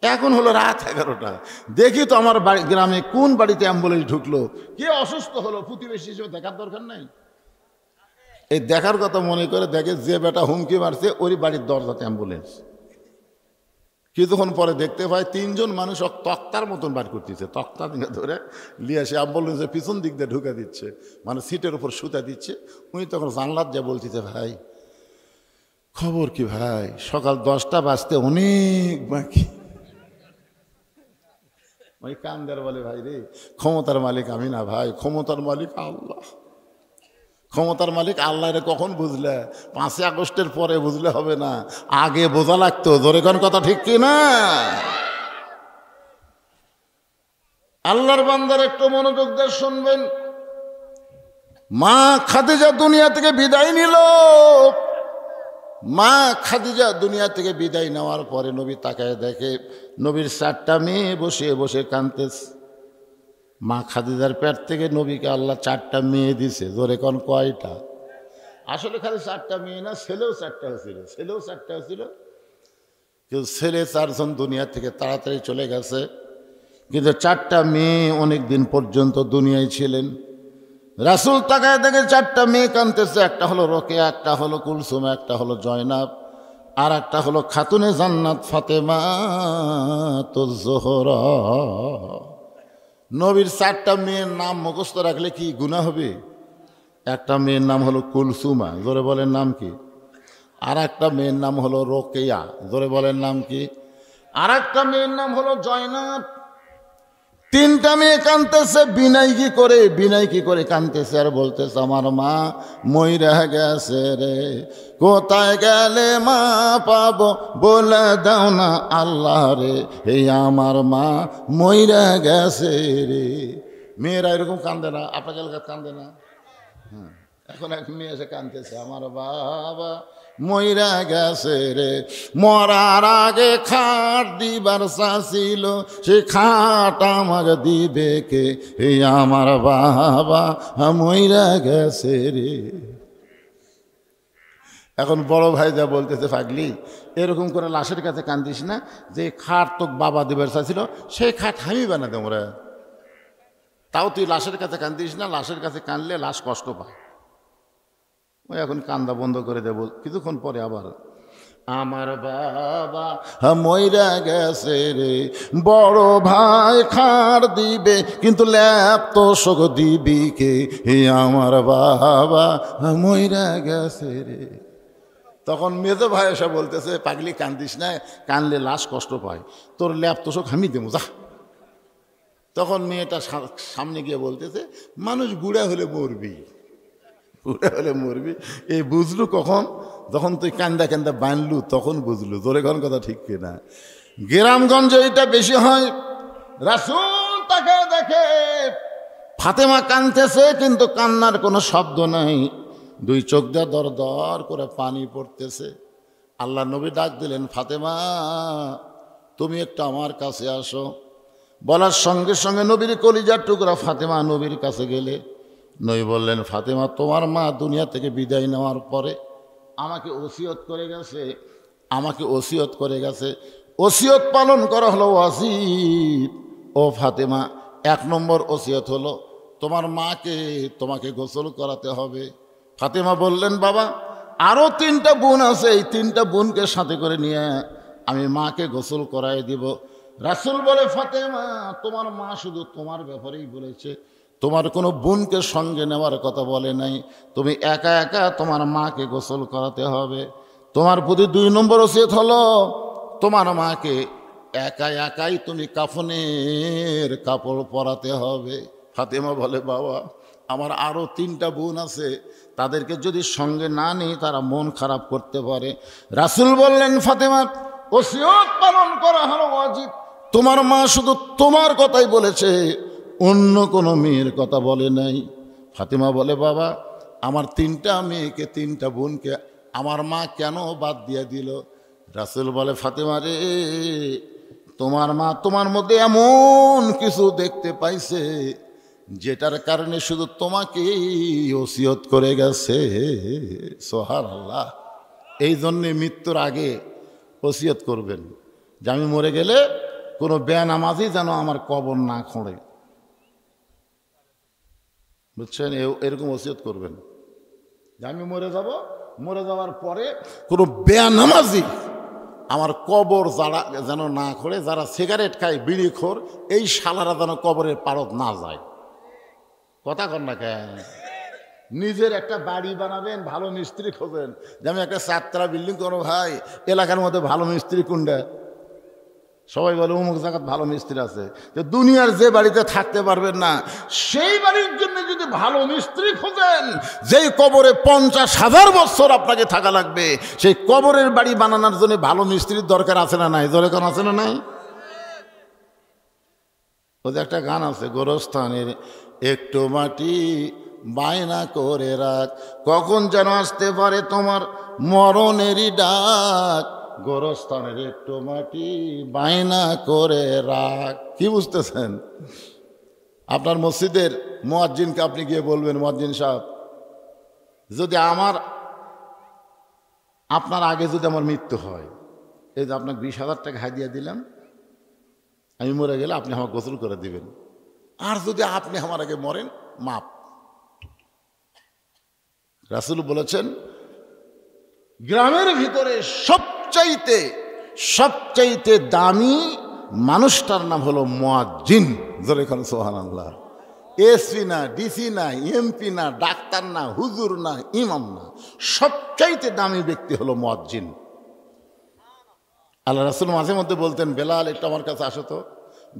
এখন হলো রাত 11টা। দেখি তো আমার বাড়ি গ্রামে কোন বাড়িতে অ্যাম্বুলেন্স ঢুকলো, কে অসুস্থ হলো, প্রতিবেশী হিসেবে দেখার দরকার নাই? এই দেখার কথা মনে করে দেখে যে বেটা হুমকি মারছে ওরই বাড়ির দরজাতে অ্যাম্বুলেন্স। কিছুক্ষণ পরে দেখতে পায় 3 জন মানুষ তক্তার মতন বার করতেছে, তক্তা দিকে ধরে নিয়ে আসে অ্যাম্বুলেন্সের পিছন দিক দিয়ে ঢুকে দিচ্ছে, মানে সিটের উপর সুতা দিচ্ছে। উনি তখন জানলার যা বলতেছে, ভাই খবর কি ভাই, সকাল 10টা বাজতে অনেক বাকি। ওই কান্দার বলে ভাই রে, ক্ষমতার মালিক আমি না ভাই, ক্ষমতার মালিক আল্লাহ। ক্ষমতার মালিক আল্লাহ। রে কখন বুঝলে? 5ই আগস্টের পরে বুঝলে হবে না, আগে বোঝা লাগতো। জোরে কোন কথা ঠিক কি না? আল্লাহর বান্দার একটু মনোযোগ দিয়ে শুনবেন। মা খাদিজা দুনিয়া থেকে বিদায় নিল। মা খাদিজা দুনিয়া থেকে বিদায় নেওয়ার পরে নবী তাকায় দেখে নবীর 4টা মেয়ে বসে বসে কাঁদতেছে। মা খাদিজার পেট থেকে নবীকে আল্লাহ 4টা মেয়ে দিছে। জোরে কোন কয়টা? আসলে খালি 4টা মেয়ে না, ছেলেও 4টা হয়েছিল, ছেলেও 4টা হয়েছিল। কিন্তু ছেলে 4 জন দুনিয়া থেকে তাড়াতাড়ি চলে গেছে, কিন্তু 4টা মেয়ে অনেক দিন পর্যন্ত দুনিয়ায় ছিলেন। রাসূল তাকায় দেখে 4টা মেয়ে কাঁদতেছে। একটা হলো রোকেয়া, একটা হলো কুলসুম, একটা হলো জয়নাব, আর একটা হলো খাতুনে জান্নাত ফাতেমা তো জোহরা। নবীর 4টা মেয়ের নাম মুখস্থ রাখলে কি গুনাহ হবে? একটা মেয়ের নাম হলো কুলসুমা, জোরে বলেন নাম কি? আর একটা মেয়ের নাম হলো রোকেয়া, জোরে বলেন নাম কি? আর একটা মেয়ের নাম হলো জয়নাব। 3টা মেয়ে কাঁদতেছে। বিনয় কি করে কাঁদতেছে আর বলতেছে, আমার মা মইরা গেছে রে, কোথায় গেলে মা পাবো বলে দাও না আল্লাহ রে, এই আমার মা মইরা গেছে রে। মেয়েরা এরকম কান্দে না? আপনার এলাকায় কান্দে না? হ্যাঁ, এখন এক মেয়ে এসে কাঁদতেছে, আমার বাবা মইরা গেছে রে, মরার আগে খাট দিবার চাছিল, সে খাট আমার দিবে কে, এই আমার বাবা মইরা গেছে রে। এখন বড় ভাই যা বলতেছে, পাগলি এরকম করে লাশের কাছে কান্দিস না, যে খাট তো বাবা দিবার চাইছিল সেই খাট আমি বানা দেব রে। তাও তুই লাশের কাছে কান্দিস না, লাশের কাছে কানলে লাশ কষ্ট পায়। ওই এখন কান্দা বন্ধ করে দেব। কিছুক্ষণ পরে আবার, আমার বাবা মইরা গেছে রে, বড় ভাই খাড় দিবে কিন্তু ল্যাপ তো শোক দিবি কে, হে আমার বাবা মইরা গেছে রে। তখন মেজো ভাই এসে বলতেছে, পাগলি কান্দিস না, কানলে লাশ কষ্ট পায়, তোর ল্যাপ তো শোক আমি দেবো যা। তখন মেয়েটা সামনে গিয়ে বলতেছে, মানুষ বুড়া হলে মরবি, বুড়া হলে মরবি। এই বুঝলু কখন? যখন তুই কান্দা কান্দা বানলু তখন বুঝলু। জোরে কোন কথা ঠিক কিনা? গ্রামগঞ্জে এটা বেশি হয়। রাসূল তাকে দেখে ফাতেমা কাঁদতেছে, কিন্তু কান্নার কোনো শব্দ নাই, 2 চোখ দিয়ে দর দর করে পানি পড়তেছে। আল্লাহ নবী ডাক দিলেন, ফাতেমা তুমি একটু আমার কাছে আসো। বলার সঙ্গে সঙ্গে নবীর কলিজার টুকরা ফাতেমা নবীর কাছে গেলে নবী বললেন, ফাতেমা তোমার মা দুনিয়া থেকে বিদায় নেওয়ার পরে আমাকে ওসিয়ত করে গেছে, ওসিয়ত পালন করা হলো ওয়াজিব। ও ফাতেমা, 1 নম্বর ওসিয়ত হলো তোমার মাকে তোমাকে গোসল করাতে হবে। ফাতেমা বললেন, বাবা আরও 3টা বোন আছে, এই 3টা বোনকে সাথে করে নিয়ে আমি মাকে গোসল করাই দিব। রাসূল বলে, ফাতেমা তোমার মা শুধু তোমার ব্যাপারেই বলেছে, তোমার কোনো বোনকে সঙ্গে নেওয়ার কথা বলে নাই, তুমি একা একা তোমার মাকে গোসল করাতে হবে। তোমার প্রতি 2 নম্বর ওসিয়ত হলো তোমার মাকে একাই তুমি কাফনের কাপড় পরাতে হবে। ফাতেমা বলে, বাবা আমার আরও 3টা বোন আছে, তাদেরকে যদি সঙ্গে না নিই তারা মন খারাপ করতে পারে। রাসূল বললেন, ফাতেমা ওসিয়ত পালন করা হলো ওয়াজিব, তোমার মা শুধু তোমার কথাই বলেছে, অন্য কোনো মেয়ের কথা বলে নাই। ফাতেমা বলে, বাবা আমার 3টা মেয়েকে 3টা বোনকে আমার মা কেন বাদ দিয়ে দিল? রাসূল বলে, ফাতেমা রে, তোমার মা তোমার মধ্যে এমন কিছু দেখতে পাইছে যেটার কারণে শুধু তোমাকেই ওসিয়ত করে গেছে। সুবহানাল্লাহ। এই জন্যে মৃত্যুর আগে ওসিয়ত করবেন যে আমি মরে গেলে কোনো বেনামাজি যেন আমার কবর না খোঁড়ে, বুঝছেন? এরকম ওসিয়ত করবেন যে আমি মরে যাব, মরে যাওয়ার পরে কোনো বেনামাজি আমার কবর যারা যেন না খোঁড়ে, যারা সিগারেট খায় বিড়ি খোর, এই শালারা যেন কবরের পারত না যায়। কথা কন না কেন? নিজের একটা বাড়ি বানাবেন, ভালো মিস্ত্রি খোঁজেন, যে আমি একটা 4তলা বিল্ডিং করবো, ভাই এলাকার মধ্যে ভালো মিস্ত্রি কোনটা? সবাই বলে অমুক জায়গায় ভালো মিস্ত্রি আছে। তো দুনিয়ার যে বাড়িতে থাকতে পারবেন না, সেই বাড়ির জন্য যদি ভালো মিস্ত্রি খোঁজেন, যেই কবরে 50,000 বছর আপনাকে থাকা লাগবে, সেই কবরের বাড়ি বানানোর জন্য ভালো মিস্ত্রির দরকার আছে না নাই? জোরে কোন আছে না নাই? ওদের একটা গান আছে, গোরস্থানের একটু মাটি বায়না করে রাখ, কখন যেন আসতে পারে তোমার মরণেরই ডাক, গোরস্থানের একটু মাটি বায়না করে রাখ। কি বুঝতেছেন? আপনার মসজিদের মুয়াজ্জিনকে আপনি গিয়ে বলবেন, মুয়াজ্জিন সাহেব যদি আমার আপনার আগে যদি আমার মৃত্যু হয়, এই যে আপনাকে 20,000 টাকা হাদিয়া দিলাম, আমি মরে গেলে আপনি আমার গোসল করে দিবেন। আর যদি আপনি আমার আগে মরেন, মাপ। রাসূল বলেছেন গ্রামের ভিতরে সবচাইতে দামি মানুষটার নাম হলো মুয়াজ্জিন। জোরে বলেন সুবহানাল্লাহ। এসপি না, ডিসি না, এমপি না, ডাক্তার না, হুজুর না, ইমাম না, সবচাইতে দামি ব্যক্তি হলো মুয়াজ্জিন। আল্লাহ রাসূল মাঝে মধ্যে বলতেন, বেলাল একটু আমার কাছে আসো তো।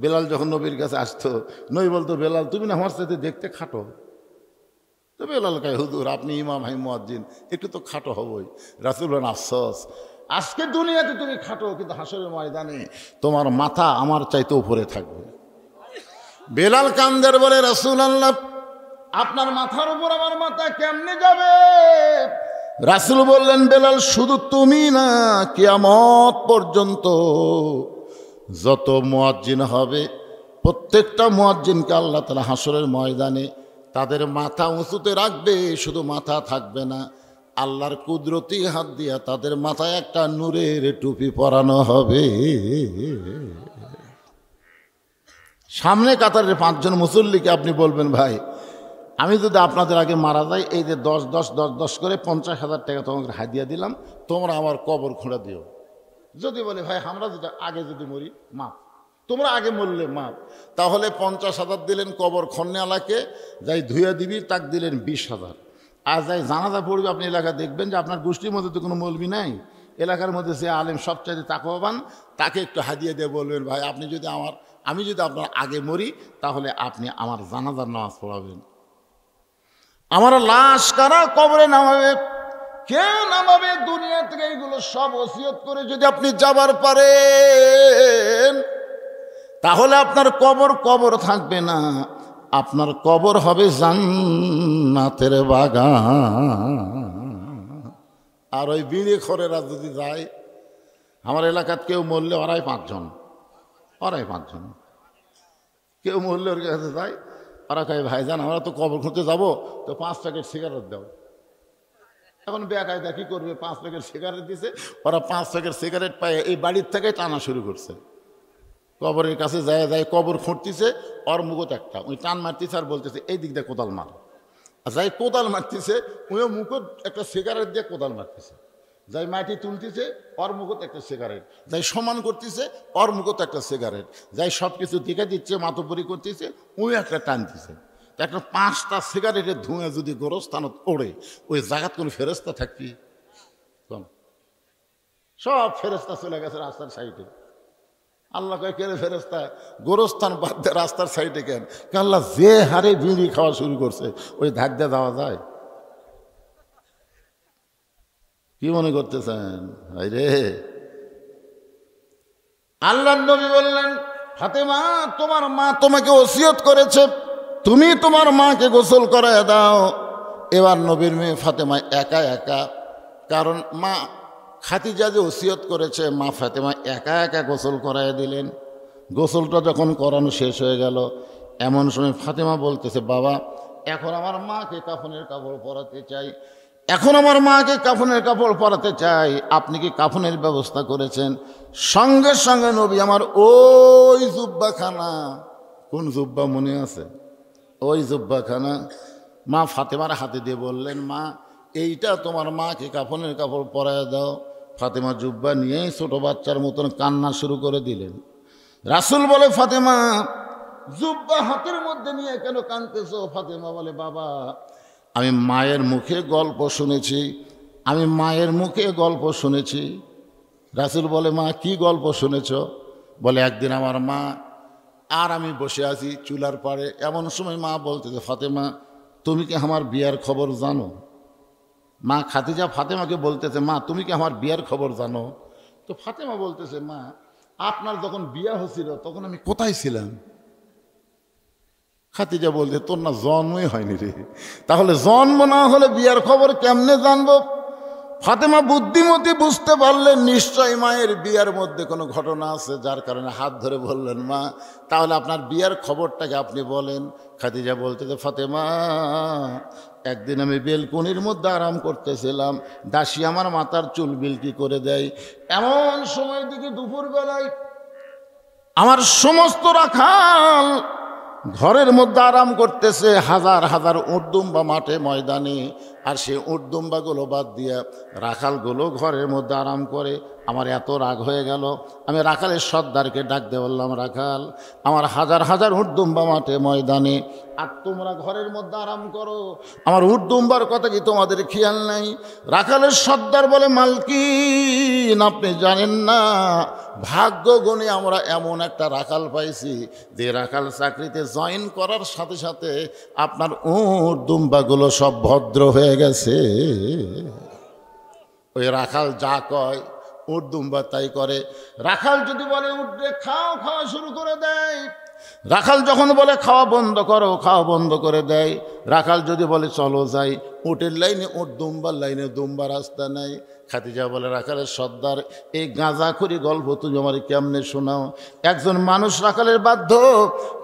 বেলাল যখন নবীর কাছে আসতো, নবী বলতো, বেলাল তুমি না আমার সাথে দেখতে খাটো। তো বেলাল কয়, হুজুর আপনি ইমাম, আমি মুয়াজ্জিন, একটু তো খাটো হবই। রাসূল বলেন, আফসোস, আজকে দুনিয়াতে তুমি খাটো, কিন্তু হাসরের ময়দানে তোমার মাথা আমার চাইতে উপরে থাকবে। বেলাল কান্দের বলে, রাসূলুল্লাহ আপনার মাথার উপর আমার মাথা কেমনে যাবে? রাসূল বললেন, বেলাল শুধু তুমি না, কিয়ামত পর্যন্ত যত মুয়াজ্জিন হবে প্রত্যেকটা মুয়াজ্জিনকে আল্লাহ তাআলা হাসরের ময়দানে তাদের মাথা উঁচুতে রাখবে। শুধু মাথা থাকবে না, আল্লাহর কুদরতি হাত দিয়া তাদের মাথায় একটা নূরের টুপি পরানো হবে। সামনে কাতারের 5 জন মুসল্লিকে আপনি বলবেন, ভাই আমি যদি আপনাদের আগে মারা যাই, এই যে 10 করে 50,000 টাকা তোমাকে হাদিয়া দিলাম, তোমরা আমার কবর খুঁড়ে দিও। যদি বলে, ভাই আমরা যদি আগে যদি মরি, মাপ, তোমরা আগে মরলে মাপ, তাহলে 50,000 দিলেন কবর খন্নেওয়ালাকে, যাই ধুইয়া দিবি তাক দিলেন 20,000। আর যাই জানাজা পড়বে, আপনি এলাকা দেখবেন যে আপনার গোষ্ঠীর মধ্যে তো কোনো মৌলবি নাই, এলাকার মধ্যে যে আলেম সবচাইতে তাকওয়াবান, তাকে একটু হাদিয়া দিয়ে বলবেন, ভাই আপনি যদি আমি যদি আপনার আগে মরি, তাহলে আপনি আমার জানাজার নামাজ পড়াবেন। আমার লাশ কারা কবরে নামাবে? কে নামাবে? দুনিয়া থেকে এইগুলো সব ওসিয়ত করে যদি আপনি যাবার পারেন, তাহলে আপনার কবর থাকবে না, আপনার কবর হবে জান্নাতের বাগান। আর ওই বিড়ি খোরেরা যদি যায়, আমার এলাকার কেউ মরলে ওরাই 5 জন, কেউ মরলে ওর কাছে যায়, ওরা কয়, ভাইজান আমরা তো কবর খুঁজতে যাবো, তো 5 প্যাকেট সিগারেট দাও। এখন বেকায়দা কি করবে, 5 প্যাকেট সিগারেট দিছে, ওরা 5 প্যাকেট সিগারেট পায় এই বাড়ির থেকে টানা শুরু করছে। কবরের কাছে যায় কবর খুঁড়তেছে, ওর মুখত একটা ওই টান মারতেছে আর বলতেছে, এই দিক দিয়ে কোদাল মার। আর যাই কোদাল মারতেছে, ওই মুখত একটা সিগারেট দিয়ে কোদাল মারতেছে। যাই মাটি তুলতেছে, ওর মুখত একটা সিগারেট। যাই সমান করতেছে, ওর মুখত একটা সিগারেট। যাই সব কিছু দিকে দিচ্ছে, মাতব্বরি করতেছে, ওই একটা টানতেছে। একটা 5টা সিগারেটের ধুঁয়া যদি গোরস্থানত ওড়ে, ওই জায়গাত কোনো ফেরেস্তা থাকবি? সব ফেরেস্তা চলে গেছে রাস্তার সাইডে। আল্লাহ কয়, কে ফেরেস্তা? গোরস্থান বাদ দিয়ে রাস্তার সাইডে কেন? আল্লাহ যে হারে বিড়ি খাওয়া শুরু করছে, ওই ধাক দিয়ে যাওয়া যায়? কি মনে করতেছেন ভাই রে? আল্লাহর নবী বললেন, ফাতেমা তোমার মা তোমাকে ওসিয়ত করেছে, তুমি তোমার মাকে গোসল করায় দাও। এবার নবীর মেয়ে ফাতেমা একা, কারণ মা খাদিজা যে ওসিয়ত করেছে, মা ফাতেমা একা গোসল করায় দিলেন। গোসলটা যখন করানো শেষ হয়ে গেল, এমন সময় ফাতেমা বলতেছে, বাবা এখন আমার মাকে কাফনের কাপড় পরাতে চাই, আপনি কি কাফনের ব্যবস্থা করেছেন? সঙ্গে সঙ্গে নবী আমার ওই জুব্বাখানা, কোন জুব্বা মনে আছে? ওই জুব্বাখানা মা ফাতেমার হাতে দিয়ে বললেন, মা এইটা তোমার মাকে কাফনের কাপড় পরায় দাও। ফাতেমা জুব্বা নিয়েই ছোট বাচ্চার মতন কান্না শুরু করে দিলেন। রাসূল বলে, ফাতেমা জুব্বা হাতের মধ্যে নিয়ে কেন কাঁদতেছো? ফাতেমা বলে, বাবা আমি মায়ের মুখে গল্প শুনেছি। রাসূল বলে, মা কি গল্প শুনেছ? বলে, একদিন আমার মা আর আমি বসে আছি চুলার পাড়ে, এমন সময় মা বলতেছে, ফাতেমা তুমি কি আমার বিয়ার খবর জানো? মা খাদিজা ফাতেমাকে বলতেছে, মা তুমি কি আমার বিয়ার খবর জানো? তো ফাতেমা বলতেছে, মা আপনার যখন বিয়া হয়েছিল তখন আমি কোথায় ছিলাম? খাদিজা বলতে, তোর না জন্মই হয়নি রে, তাহলে জন্ম না হলে বিয়ার খবর কেমনে জানবো? ফাতেমা বুদ্ধিমতী বুঝতে পারলেন নিশ্চয় মায়ের বিয়ার মধ্যে কোনো ঘটনা আছে, যার কারণে হাত ধরে বললেন, মা তাহলে আপনার বিয়ার খবরটাকে আপনি বলেন। খাদিজা বলতে যে, ফাতেমা একদিন আমি বেলকনির মধ্যে আরাম করতেছিলাম, দাসী আমার মাথার চুল বিলকি করে দেয়। এমন সময় দিকে দুপুরবেলায় আমার সমস্ত রাখাল ঘরের মধ্যে আরাম করতেছে, হাজার হাজার উটদুম্বা মাঠে ময়দানে, আর সেই উটদুম্বাগুলো বাদ দিয়া রাখালগুলো ঘরের মধ্যে আরাম করে। আমার এত রাগ হয়ে গেল, আমি রাখালের সর্দারকে ডাক দিয়ে বললাম, রাখাল আমার হাজার হাজার উটদুম্বা মাঠে ময়দানে, আর তোমরা ঘরের মধ্যে আরাম করো, আমার উটদুম্বার কথা কি তোমাদের খেয়াল নাই? রাখালের সর্দার বলে, মালকিন আপনি জানেন না, ভাগ্য গুণে আমরা এমন একটা রাখাল পাইছি যে রাখাল চাকরিতে জয়েন করার সাথে সাথে আপনার উট দুম্বাগুলো সব ভদ্র হয়ে গেছে। ওই রাখাল যা কয় উট দুম্বা তাই করে। রাখাল যদি বলে উঠে খাও, খাওয়া শুরু করে দেয়। রাখাল যখন বলে খাওয়া বন্ধ করো, খাওয়া বন্ধ করে দেয়। রাখাল যদি বলে চলো যাই, উটের লাইনে উট, দুম্বার লাইনে দুম্বা, রাস্তা নাই। খাদিজা বলে, রাখালের সর্দার এই গাঁজাখুরি গল্প তুমি আমার কেমনে শোনাও? একজন মানুষ রাখালের বাধ্য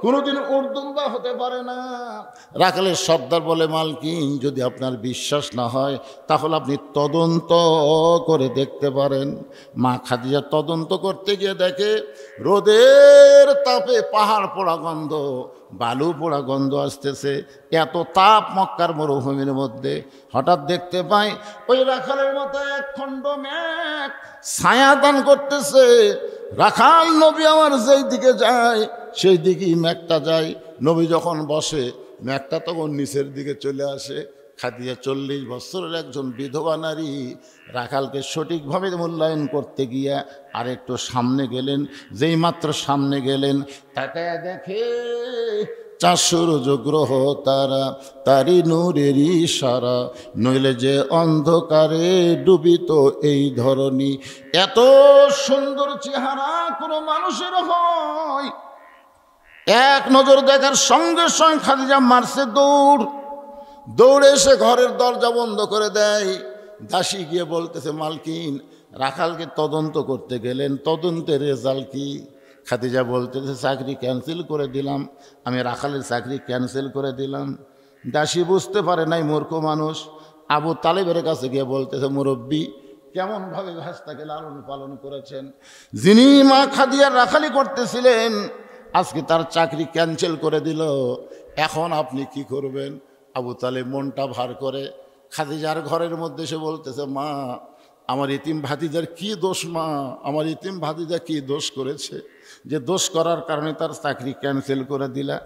কোনোদিন উট দুম্বা হতে পারে না। রাখালের সর্দার বলে, মালকিন যদি আপনার বিশ্বাস না হয় তাহলে আপনি তদন্ত করে দেখতে পারেন। মা খাদিজা তদন্ত করতে গিয়ে দেখে রোদের তাপে পাহাড় পোড়া গন্ধ, বালু পোড়া গন্ধ আসতেছে, এত তাপ মক্কার মরুভূমির মধ্যে। হঠাৎ দেখতে পাই ওই রাখালের মাথায় এক খণ্ড মেঘ ছায়া দান করতেছে। রাখাল নবী আমার যেই দিকে যায় সেই দিকেই মেঘটা যায়। নবী যখন বসে মেঘটা তখন নিচের দিকে চলে আসে। খাদিজা 40 বছরের একজন বিধবা নারী রাখালকে সঠিকভাবে মূল্যায়ন করতে গিয়া আর একটু সামনে গেলেন। যেই মাত্র সামনে গেলেন, তাকায় দেখে 4 সূর্য গ্রহ তারা, তারি নূরের ইশারা, নইলে যে অন্ধকারে ডুবিত এই ধরনী। এত সুন্দর চেহারা কোনো মানুষের হয়? এক নজর দেখার সঙ্গে সঙ্গে খাদিজা মারছে দৌড়। দৌড়ে এসে ঘরের দরজা বন্ধ করে দেয়। দাসী গিয়ে বলতেছে, মালকিন রাখালকে তদন্ত করতে গেলেন, তদন্তের রেজাল্ট কি? খাদিজা বলতেছে, চাকরি ক্যান্সেল করে দিলাম, আমি রাখালের চাকরি ক্যান্সেল করে দিলাম। দাসী বুঝতে পারে নাই, মূর্খ মানুষ। আবু তালেবের কাছে গিয়ে বলতেছে, মুরব্বী কেমনভাবে ভাস্তাকে লালন পালন করেছেন, যিনি মা খাদিজার রাখালি করতেছিলেন আজকে তার চাকরি ক্যান্সেল করে দিল, এখন আপনি কি করবেন? আবু তালেব মনটা ভার করে খাদিজার ঘরের মধ্যে এসে বলতেছে, মা আমার ইতিম ভাতিজার কি দোষ? মা আমার ইতিম ভাতিজা কি দোষ করেছে যে দোষ করার কারণে তার চাকরি ক্যান্সেল করে দিলা?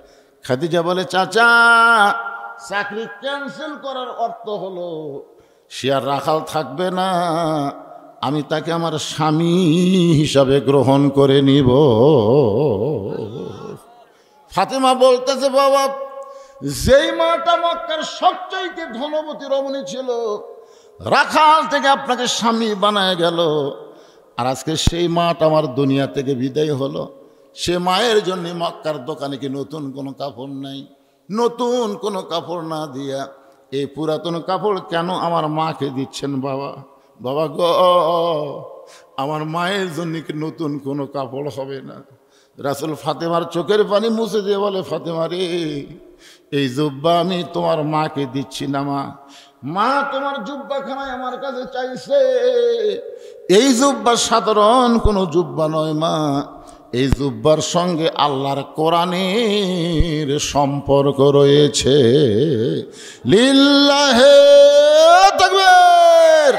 খাদিজা বলে, চাচা চাকরি ক্যান্সেল করার অর্থ হলো সে আর রাখাল থাকবে না, আমি তাকে আমার স্বামী হিসাবে গ্রহণ করে নিব। ফাতেমা বলতেছে, বাবা যেই মাটা মক্কার সবচাইতে ধনবতী রমণী ছিল, রাখাল থেকে আপনাকে স্বামী বানায় গেল, আর আজকে সেই মাটা আমার দুনিয়া থেকে বিদায় হলো। সে মায়ের জন্য মক্কার দোকানে কি নতুন কোনো কাপড় নাই? নতুন কোনো কাপড় না দিয়া এই পুরাতন কাপড় কেন আমার মাকে দিচ্ছেন? বাবা বাবা গো, আমার মায়ের জন্য কি নতুন কোনো কাপড় হবে না? রাসূল ফাতেমার চোখের পানি মুছে দিয়ে বলে, ফাতেমা রে, এই জুব্বা আমি তোমার মাকে দিচ্ছি না। মা মা তোমার জুব্বাখানায় আমার কাছে চাইছে। এই জুব্বা সাধারণ কোনো জুব্বা নয় মা, এই জুব্বার সঙ্গে আল্লাহর কোরআনের সম্পর্ক রয়েছে। লিল্লাহে তাকবীর।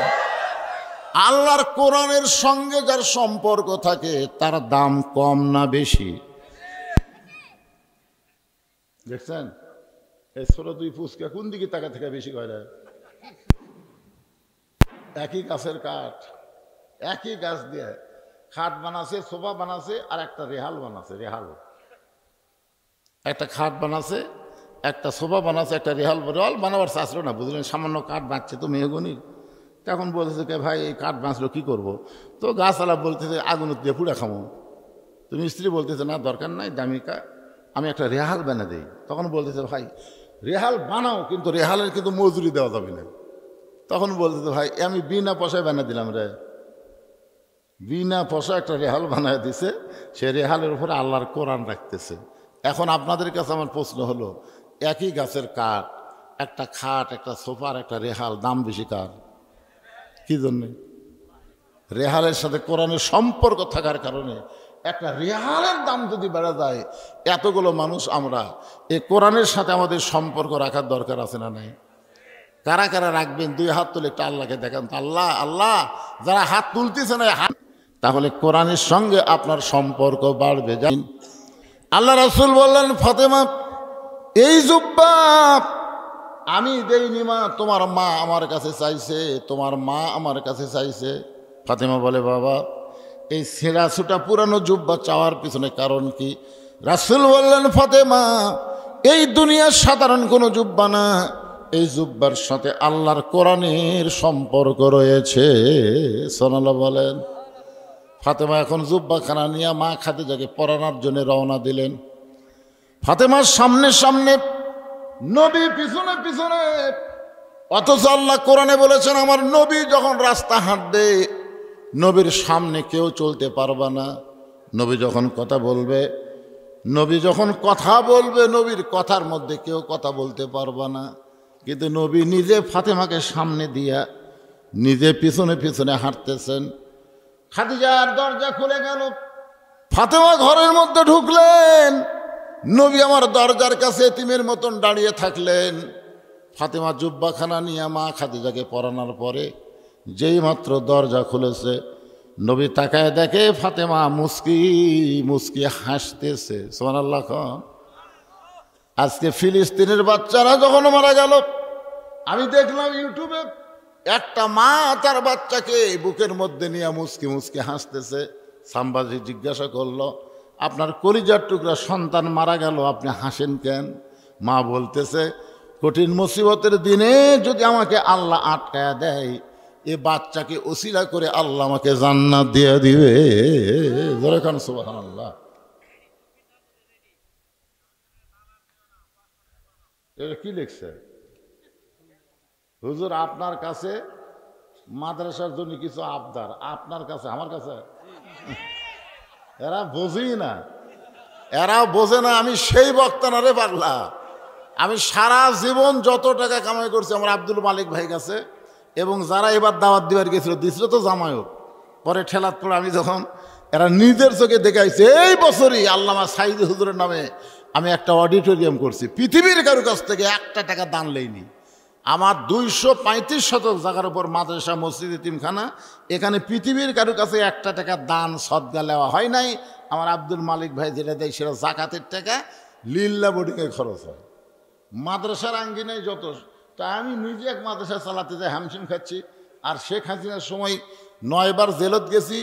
আল্লাহর কোরআনের সঙ্গে যার সম্পর্ক থাকে তার দাম কম না বেশি? দেখছেন এই ছোট 2 ফুচকা কোন দিকে টাকা থেকে বেশি করে? একই গাছের কাঠ, একই গাছ দিয়ে খাট বানাছে, সোফা বানাছে, আর একটা রেহাল বানাছে। রেহাল একটা খাট বানাছে, একটা সোফা বানাছে, একটা রেহাল বানাবার চাষলো না, বুঝলেন? সামান্য কাঠ বাঁচছে তো মেহগনির। তখন বলতেছে, কে ভাই এই কাঠ বাঁচলো কী করবো? তো গাছওয়ালা বলতেছে, আগুন দিয়ে পুড়া খামো। তো মিস্ত্রি বলতেছে, না দরকার নাই, দামিকা আমি একটা রেহাল বানা দিই। তখন বলতেছে, ভাই রেহাল বানাও, কিন্তু রেহালের কিন্তু মজুরি দেওয়া যাবে না। তখন বলতে ভাই আমি বিনা পয়সায় বানিয়ে দিলাম রে, বিনা পয়সা একটা রেহাল বানায় দিছে, সে রেহালের উপরে আল্লাহর কোরআন রাখতেছে। এখন আপনাদের কাছে আমার প্রশ্ন হলো, একই গাছের কাঠ, একটা খাট, একটা সোফার, একটা রেহাল, দাম বেশি কার? কি জন্যে? রেহালের সাথে কোরআনের সম্পর্ক থাকার কারণে একটা রেহালের দাম যদি বেড়ে যায়, এতগুলো মানুষ আমরা এই কোরআনের সাথে আমাদের সম্পর্ক রাখার দরকার আছে না নাই? কারা কারা রাখবেন? দুই হাত তুলে একটা আল্লাহকে দেখান তো। আল্লাহ আল্লাহ, যারা হাত তুলতেছে না হাত, তাহলে কোরআনের সঙ্গে আপনার সম্পর্ক বাড়বে। জানেন আল্লাহ রাসূল বললেন, ফাতেমা এই জুব্বা আমি দেইনি মা, তোমার মা আমার কাছে চাইছে, তোমার মা আমার কাছে চাইছে। ফাতেমা বলে, বাবা এই ছেঁড়া ছুটা পুরানো জুব্বা চাওয়ার পিছনে কারণ কি? রাসূল বললেন, ফাতেমা এই দুনিয়ার সাধারণ কোনো জুব্বা না, এই জুব্বার সাথে আল্লাহর কোরআনের সম্পর্ক রয়েছে। সুবহানাল্লাহ বলেন। ফাতেমা এখন জুব্বাখানা নিয়ে মা খাদিজাকে পরানোর জন্য রওনা দিলেন। ফাতেমার সামনে সামনে, নবী পিছনে পিছনে, অথচ আল্লাহ কোরআনে বলেছেন আমার নবী যখন রাস্তা হাঁটবে, নবীর সামনে কেউ চলতে পারবে না। নবী যখন কথা বলবে, নবীর কথার মধ্যে কেউ কথা বলতে পারবে না। কিন্তু নবী নিজে ফাতেমাকে সামনে দিয়া নিজে পিছনে পিছনে হাঁটতেছেন। খাদিজার দরজা খুলে গেল, ফাতেমা ঘরের মধ্যে ঢুকলেন। নবী আমার দরজার কাছে এতিমের মতন দাঁড়িয়ে থাকলেন। ফাতেমা জুব্বাখানা নিয়ে মা খাদিজাকে পরানোর পরে যেই মাত্র দরজা খুলেছে, নবী তাকায় দেখে ফাতেমা মুস্কি মুস্কি হাসতেছে। সুবহানাল্লাহ। আজকে ফিলিস্তিনের বাচ্চারা যখন মারা গেল, আমি দেখলাম ইউটিউবে একটা মা তার বাচ্চাকে বুকের মধ্যে নিয়ে মুস্কি মুস্কি হাসতেছে। সাম্বাজি জিজ্ঞাসা করলো, আপনার কলিজার টুকরা সন্তান মারা গেল, আপনি হাসেন কেন? মা বলতেছে, কঠিন মুসিবতের দিনে যদি আমাকে আল্লাহ আটকায়া দেয়, এ বাচ্চাকে ওসিলা করে আল্লাহ আমাকে জান্নাত দিয়ে দিবে। সুবহানাল্লাহ। এটা কি লিখছে? হুজুর আপনার কাছে মাদ্রাসার জন্য কিছু আবদার, আপনার কাছে, আমার কাছে। এরা বোঝেই না, এরা বোঝে না আমি সেই বক্তা না রে পাগলা। আমি সারা জীবন যত টাকা কামাই করছি আমার আব্দুল মালিক ভাই কাছে, এবং যারা এবার দাওয়াত দিবার দিছিল তো জামায়ত, পরে ঠেলাত পড়ে আমি যখন এরা নিজের চোখে দেখাইছে, এই বছরই আল্লামা সাইদ হুজুরের নামে আমি একটা অডিটোরিয়াম করছি, পৃথিবীর কারো কাছ থেকে একটা টাকা দান লেইনি। আমার 235 শতক জায়গার উপর মাদ্রাসা, মসজিদ, এতিমখানা, এখানে পৃথিবীর কারো কাছে একটা টাকা দান সদকা নেওয়া হয় নাই। আমার আব্দুল মালিক ভাই যেটা দেয় সেটা জাকাতের টাকা, লিল্লা বোর্ডিংয়ে খরচ হয়। মাদ্রাসার আঙ্গিনায় যত, তা আমি নিজে এক মাদ্রাসা চালাতে যাই, হামশিম খাচ্ছি। আর শেখ হাসিনার সময় 9 বার জেলত গেছি,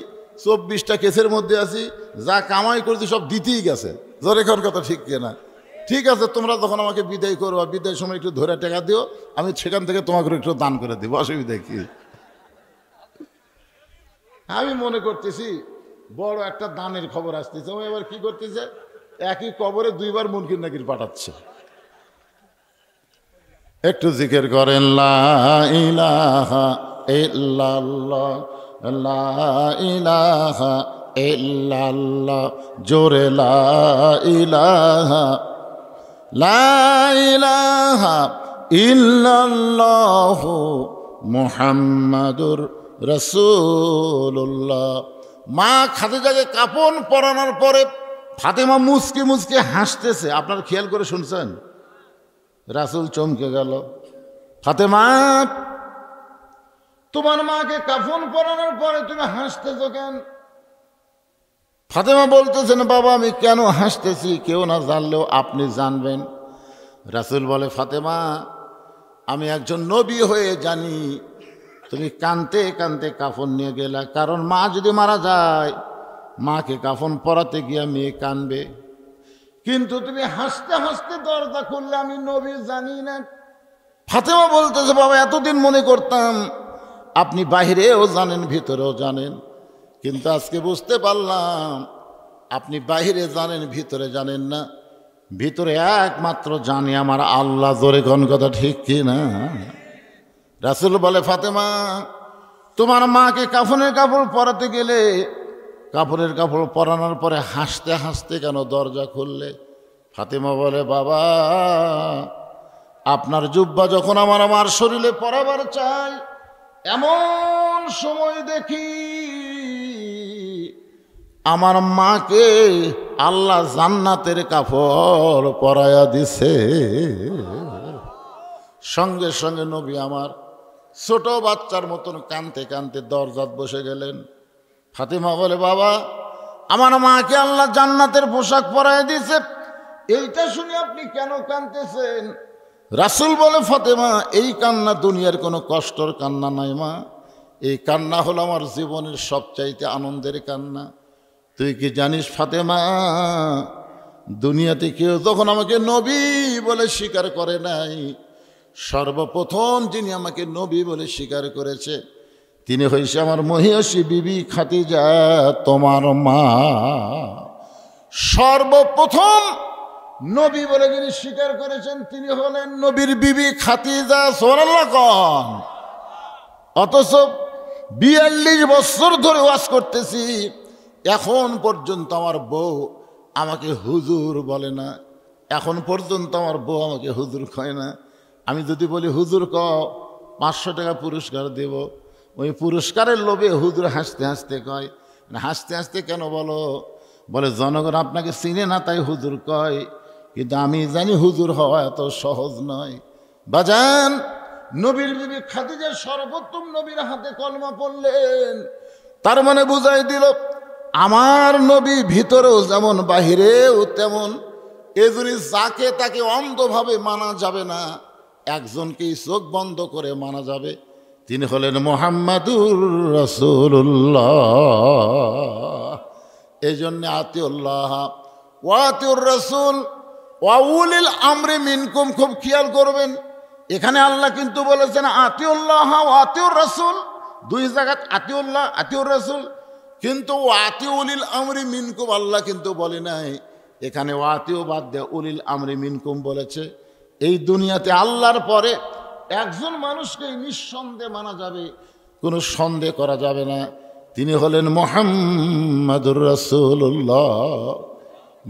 24টা কেসের মধ্যে আছি, যা কামাই করছি সব দিতেই গেছে। জোরে কোন কথা ঠিক কিনা? ঠিক আছে, তোমরা যখন আমাকে বিদায় করো, বিদায়ের সময় একটু ধরে টাকা দিও, আমি সেখান থেকে তোমাকে একটু দান করে দিব, অসুবিধা কি? আমি মনে করতেছি বড় একটা দানের খবর আসতেছে। ও এবার কি করতেছে, একই কবরে 2 বার মুনকির নাকির পাঠাচ্ছে। একটু জিকির করেন, লা ইলাহা ইল্লাল্লাহ, লা ইলাহা ইল্লাল্লাহ, জোরে লা ইলাহা, লা ইলাহা ইল্লাল্লাহ মুহাম্মাদুর রাসূলুল্লাহ। মা খাদিজাকে কাফন পরানোর পরে ফাতেমা মুচকি মুচকি হাসতেছে। আপনার খেয়াল করে শুনছেন? রাসূল চমকে গেল, ফাতেমা তোমার মাকে কাফন পরানোর পরে তুমি হাসতেছো কেন? ফাতেমা বলতেছেন, বাবা আমি কেন হাসতেছি কেউ না জানলেও আপনি জানবেন। রাসূল বলে, ফাতেমা আমি একজন নবী হয়ে জানি তুমি কানতে কানতে কাফন নিয়ে গেলা, কারণ মা যদি মারা যায় মাকে কাফন পরাতে গিয়ে মেয়ে কানবে। কিন্তু তুমি হাসতে হাসতে দরজা খুললে, আমি নবী জানি না। ফাতেমা বলতেছে, বাবা এতদিন মনে করতাম আপনি বাহিরেও জানেন ভিতরেও জানেন, কিন্তু আজকে বুঝতে পারলাম আপনি বাহিরে জানেন ভিতরে জানেন না। ভিতরে একমাত্র জানি আমার আল্লাহ। জোরে কোন কথা ঠিক কি না? রাসূল বলে, ফাতেমা, তোমার মাকে কাফনের কাপড় পরাতে গেলে কাপড়ের কাপড় পরানোর পরে হাসতে হাসতে কেন দরজা খুললে? ফাতেমা বলে, বাবা, আপনার জুব্বা যখন আমার শরীরে পরাবার চাই, এমন সময় দেখি আমার মাকে আল্লাহ জান্নাতের কাপড় পরায়া দিছে। সঙ্গে সঙ্গে নবী আমার ছোট বাচ্চার মতন কাঁদতে কাঁদতে দরজাত বসে গেলেন। ফাতেমা বলে, বাবা, আমার মাকে আল্লাহ জান্নাতের পোশাক পরায় দিয়েছে, এইটা শুনে আপনি কেন কাঁদতেছেন? রাসূল বলে, ফাতেমা, এই কান্না দুনিয়ার কোনো কষ্টর কান্না নাই মা, এই কান্না হলো আমার জীবনের সবচাইতে আনন্দের কান্না। তুই কি জানিস ফাতেমা, দুনিয়াতে কেউ তখন আমাকে নবী বলে স্বীকার করে নাই, সর্বপ্রথম যিনি আমাকে নবী বলে স্বীকার করেছে তিনি হইছে আমার মহিয়সী বিবি খাদিজা, তোমার মা। সর্বপ্রথম নবী বলে যিনি স্বীকার করেছেন তিনি হলেন নবীর বিবি খাদিজা। সুবহানাল্লাহ কোন। অথচ ৪২ বছর ধরে ওয়াজ করতেছি, এখন পর্যন্ত আমার বউ আমাকে হুজুর বলে না, এখন পর্যন্ত আমার বউ আমাকে হুজুর কয় না। আমি যদি বলি হুজুর ক, ৫০০ টাকা পুরস্কার দেব, ওই পুরস্কারের লোভে হুজুর হাসতে হাসতে কয়। হাসতে হাসতে কেন বলো? বলে, জনগণ আপনাকে চিনে না তাই হুজুর কয়, কিন্তু আমি জানি হুজুর হওয়া এত সহজ নয়। বাজান, নবীর বিবি খাদিজা সর্বোত্তম নবীর হাতে কলমা পড়লেন, তার মানে বুঝাই দিল আমার নবী ভিতরেও যেমন বাহিরেও তেমন। এজন্য যাকে তাকে অন্ধভাবে মানা যাবে না, একজনকেই চোখ বন্ধ করে মানা যাবে, তিনি হলেন মুহাম্মাদুর রাসূলুল্লাহ। এই জন্য আতিউল্লাহ ওয়া আতিউর রাসূল ওয়া উলিল আমরি মিনকুম, খুব খেয়াল করবেন। এখানে আল্লাহ কিন্তু বলেছেন আতিউল্লাহ ওয়া আতিউর রাসূল, দুই জায়গায় আতিউল্লাহ আতিউর রাসূল, কিন্তু ওয়াতি উলিল আমরি মিনকুম আল্লাহ কিন্তু বলে নাই। এখানে ওয়াতিও বাদ দেয়া উলিল আমরি মিনকুম বলেছে। এই দুনিয়াতে আল্লাহর পরে একজন মানুষকে নিঃসন্দেহে মানা যাবে, কোনো সন্দেহ করা যাবে না, তিনি হলেন মুহাম্মাদুর রাসূলুল্লাহ।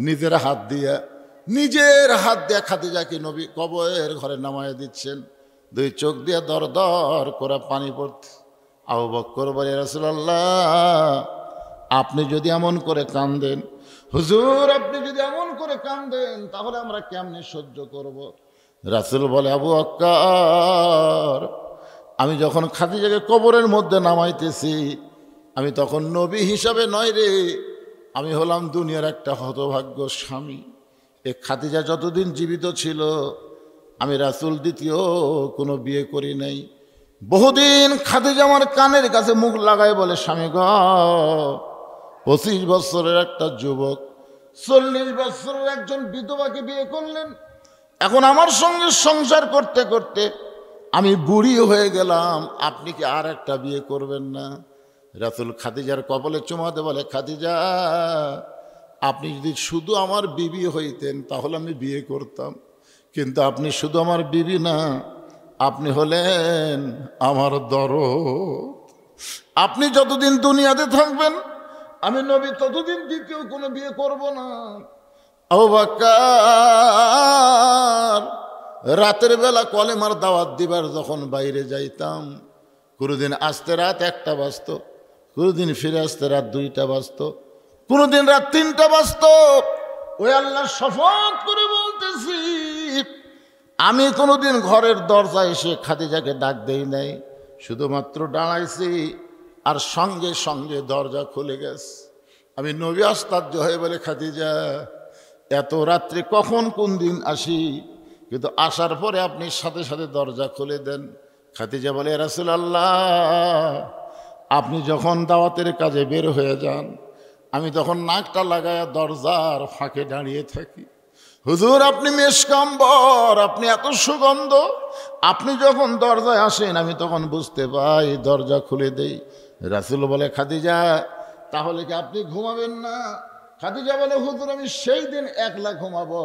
নিজের হাত দিয়ে খাদিজাকে নবী কবরের ঘরে নামায় দিচ্ছেন, দুই চোখ দিয়ে দর দর করে পানি পড়তে। আবু বকর বলে, রাসূলুল্লাহ, আপনি যদি এমন করে কাঁদেন, হুজুর আপনি যদি এমন করে কাঁদেন, তাহলে আমরা কেমনে সহ্য করব? রাসূল বলে, আবু বকর, আমি যখন খাদিজাকে কবরের মধ্যে নামাইতেছি, আমি তখন নবী হিসাবে নয় রে, আমি হলাম দুনিয়ার একটা হতভাগ্য স্বামী। এ খাদিজা যতদিন জীবিত ছিল, আমি রাসূল দ্বিতীয় কোনো বিয়ে করি নাই। বহুদিন খাদিজা আমার কানের কাছে মুখ লাগায় বলে, স্বামী গ, 25 বছরের একটা যুবক 40 বছরের একজন বিধবাকে বিয়ে করলেন, এখন আমার সঙ্গে সংসার করতে করতে আমি বুড়ি হয়ে গেলাম, আপনি কি আর একটা বিয়ে করবেন না? রাসূল খাদিজার কপালে চুমাতে বলে, খাদিজা, আপনি যদি শুধু আমার বিবি হইতেন তাহলে আমি বিয়ে করতাম, কিন্তু আপনি শুধু আমার বিবি না, আপনি হলেন আমার দরদ। আপনি যতদিন দুনিয়াতে থাকবেন আমি নবী ততদিন দ্বিতীয় কোনো বিয়ে করব না। আবু বকর, রাতের বেলা কলেমার দাওয়াত দিবার যখন বাইরে যাইতাম, কোনোদিন আসতে রাত 1টা বাজত, কোনোদিন ফিরে আসতে রাত 2টা বাজত, কোনোদিন রাত 3টা বাজত। ওই আল্লাহ শপথ করে বলতেছি, আমি কোনোদিন ঘরের দরজায় এসে খাদিজাকে ডাক দেই নাই, শুধুমাত্র দাঁড়াইছি আর সঙ্গে সঙ্গে দরজা খুলে গেছে। আমি নবী আশ্চর্য হয়ে বলে, খাদিজা, এত রাত্রে কখন কোন দিন আসি, কিন্তু আসার পরে আপনি সাথে সাথে দরজা খুলে দেন। খাদিজা বলে, রাসূলুল্লাহ, আপনি যখন দাওয়াতের কাজে বের হয়ে যান, আমি তখন নাকটা লাগায়া দরজার ফাঁকে দাঁড়িয়ে থাকি। হুজুর আপনি মেশকাম্বর, আপনি এত সুগন্ধ, আপনি যখন দরজায় আসেন আমি তখন বুঝতে পাই, দরজা খুলে দেই। রাসূল বলে, খাদিজা, তাহলে কি আপনি ঘুমাবেন না? খাদিজা বলে, হুজুর আমি সেই দিন একলা ঘুমাবো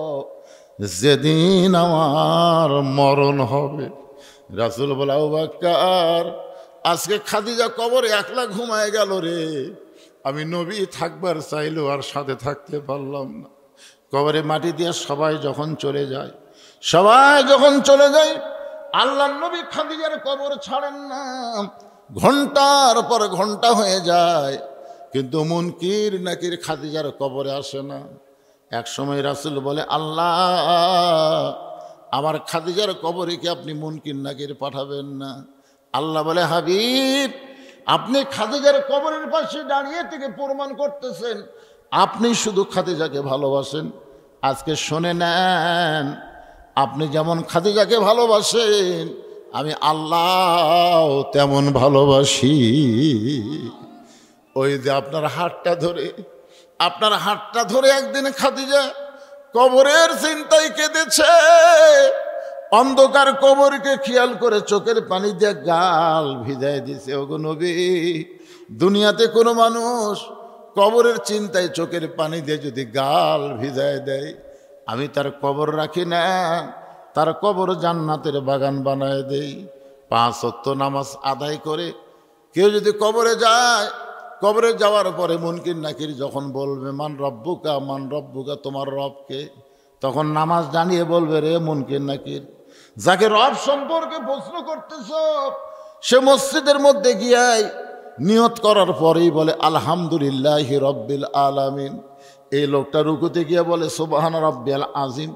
যেদিন আমার মরণ হবে, রাসূল বলে, আবু বকর, আজকে খাদিজা কবরে একলা ঘুমায় গেল রে। আমি নবী থাকবার চাইলেও আর সাথে থাকতে পারলাম না। কবরে মাটি দিয়ে সবাই যখন চলে যায়, আল্লাহর নবী খাদিজার কবর ছাড়েন না। ঘন্টার পর ঘন্টা হয়ে যায়, কিন্তু মুনকির নাকির খাদিজার কবরে আসে না। এক সময় রাসূল বলে, আল্লাহ, আমার খাদিজার কবরে কি আপনি মুনকির নাকির পাঠাবেন না? আল্লাহ বলে, হাবিব, আপনি খাদিজার কবরের পাশে দাঁড়িয়ে থেকে প্রমাণ করতেছেন আপনি শুধু খাদিজাকে ভালোবাসেন। আজকে শুনে নেন, আপনি যেমন খাদিজাকে ভালোবাসেন, আমি আল্লাহ তেমন ভালোবাসি। ওই যে আপনার হাতটা ধরে একদিন খাদিজা কবরের চিন্তায় কেঁদেছে। অন্ধকার কবরকে খেয়াল করে চোখের পানি দিয়ে গাল ভিজায় দিছে। ওগো নবী, দুনিয়াতে কোনো মানুষ কবরের চিন্তায় চোখের পানি দিয়ে যদি গাল ভিজায় দেয়, আমি তার কবর রাখি না, তার কবর জান্নাতের বাগান বানায় দেই। 5 ওয়াক্ত নামাজ আদায় করে কেউ যদি কবরে যায়, কবরে যাওয়ার পরে মুনকির নাকির যখন বলবে, মান রব্বুকা, তোমার রবকে, তখন নামাজ জানিয়ে বলবে, রে মুনকির নাকির, যাকে রব সম্পর্কে প্রশ্ন করতেছ, সে মসজিদের মধ্যে গিয়াই নিয়ত করার পরেই বলে আলহামদুলিল্লাহি রব্বিল আলামিন। এই লোকটা রুকুতে গিয়ে বলে সুবহান রাব্বিয়াল আযীম।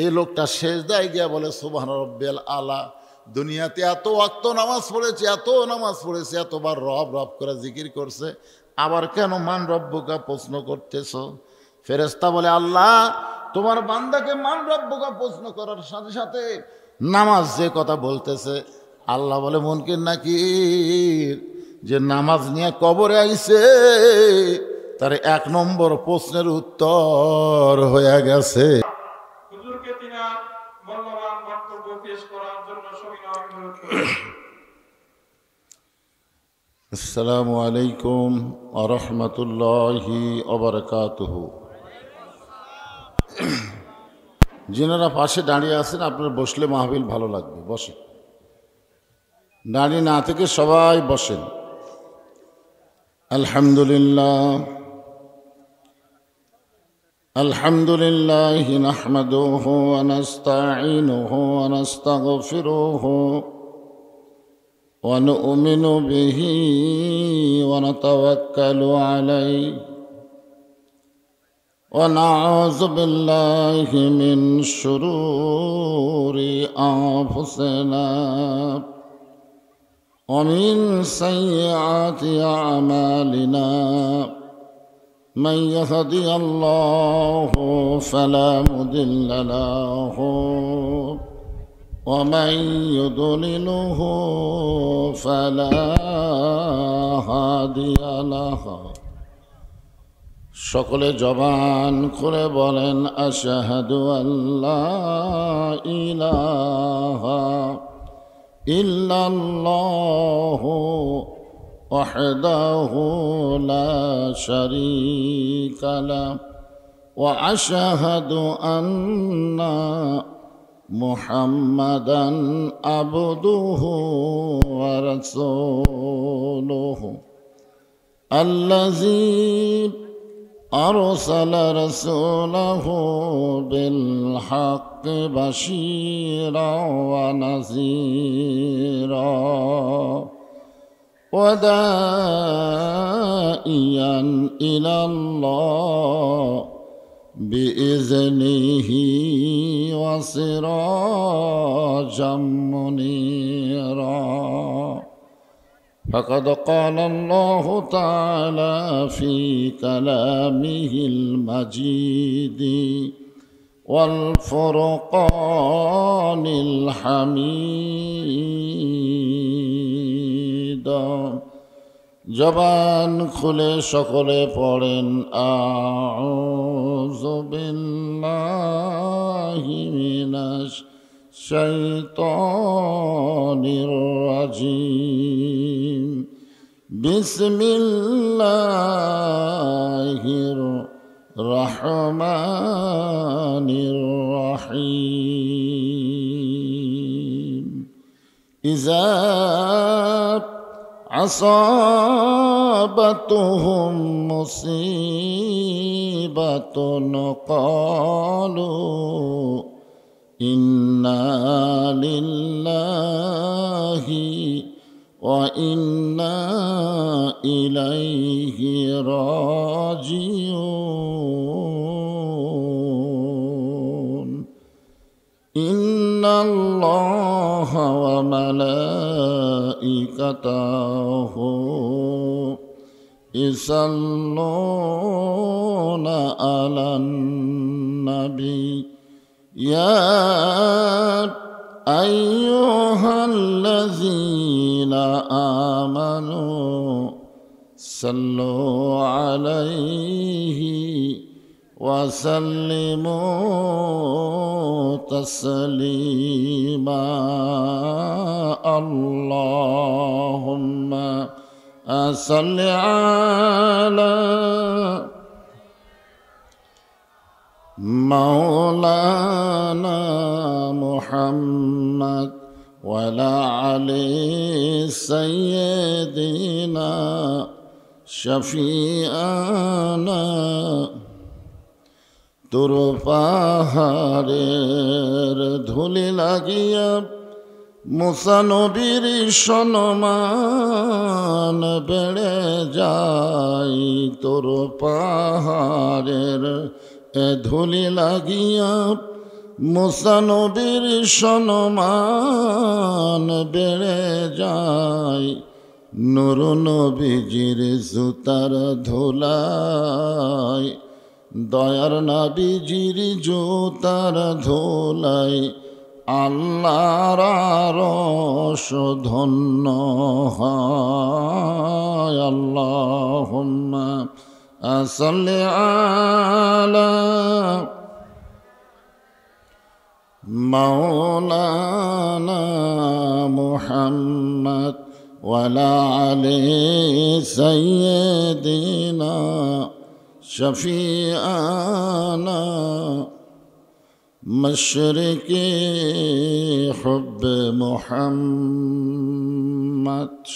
এই লোকটা সেজদায় গিয়ে বলে সুবহান রাব্বিয়াল আলা। দুনিয়াতে এত ওয়াক্ত নামাজ পড়েছে, এতবার রব রব করে জিকির করছে, আবার কেন মান রব্বুকা প্রশ্ন করতেছ? ফেরেশতা বলে, আল্লাহ, তোমার বান্দাকে মান রব্বুকা প্রশ্ন করার সাথে সাথে নামাজ যে কথা বলতেছে। আল্লাহ বলে, মুনকির নাকির, যে নামাজ নিয়ে কবরে আইছে, তার 1 নম্বর প্রশ্নের উত্তর হয়ে গেছে। আসসালামু আলাইকুম ওয়া রাহমাতুল্লাহি ওয়া বারাকাতুহু। যিনারা পাশে দাঁড়িয়ে আছেন, আপনারা বসলে মাহফিল ভালো লাগবে, বসেন। দাঁড়িয়ে না থেকে সবাই বসেন। আলহামদুলিল্লাহ নাহমাদুহু ওয়া নাস্তাঈনুহু ওয়া নাস্তাগফিরুহু ওয়া নু'মিনু বিহি ওয়া নাতাওয়াক্কালু আলাইহি ওয়া নাউযু বিল্লাহি মিন শুরুরি আনফুসিনা ওয়া মিন সাইয়্যাতি আ'মালিনা। من يهدي الله فلا مضل له ومن يضلله فلا هادي له। সকলে জবান খুলে বলেন, আশহাদু আল্লা ইলাহা ইল্লাল্লাহু وحده لا شريك له وأشهد أن محمدا عبده ورسوله الذي أرسل رسوله بالحق بشيرا ونذيرا وداعيا إلى الله بإذنه وسراجا منيرا. فقد قال الله تعالى في كلامه المجيد والفرقان الحميد. জবান খুলে সকলে পড়েন, আউযু বিল্লাহি মিনাশ শাইতানির রাজিম। বিসমিল্লাহির রহমানির রহিম। إذا أصابتهم مصيبة قالوا إنا لله وإنا إليه راجعون إن الله وملائكته يصلون على النبي يا أيها الذين آمنوا صلوا عليه وسلموا تسليما اللهم صل على مولانا محمد وعلى علي سيدنا شفيعنا তোর পাহাড়ের ধুলি লাগিয়া মুসা নবীর সম্মান বেড়ে যায় তোর পাহাড়ের ধুলি লাগিয়া মুসা নবীর সম্মান বেড়ে যায় নূর নবীজির জুতার ধুলায় দয়ার নবীজির জুতার ধুলাই আল্লাহর আরশ ধন্য হয় আল্লাহুম্মা সাল্লি আলা মাওলানা মুহাম্মদ ওয়ালা আলি সাইয়্যিদিনা শফিআনা মশরিকি হুব্ব মুহাম্মদ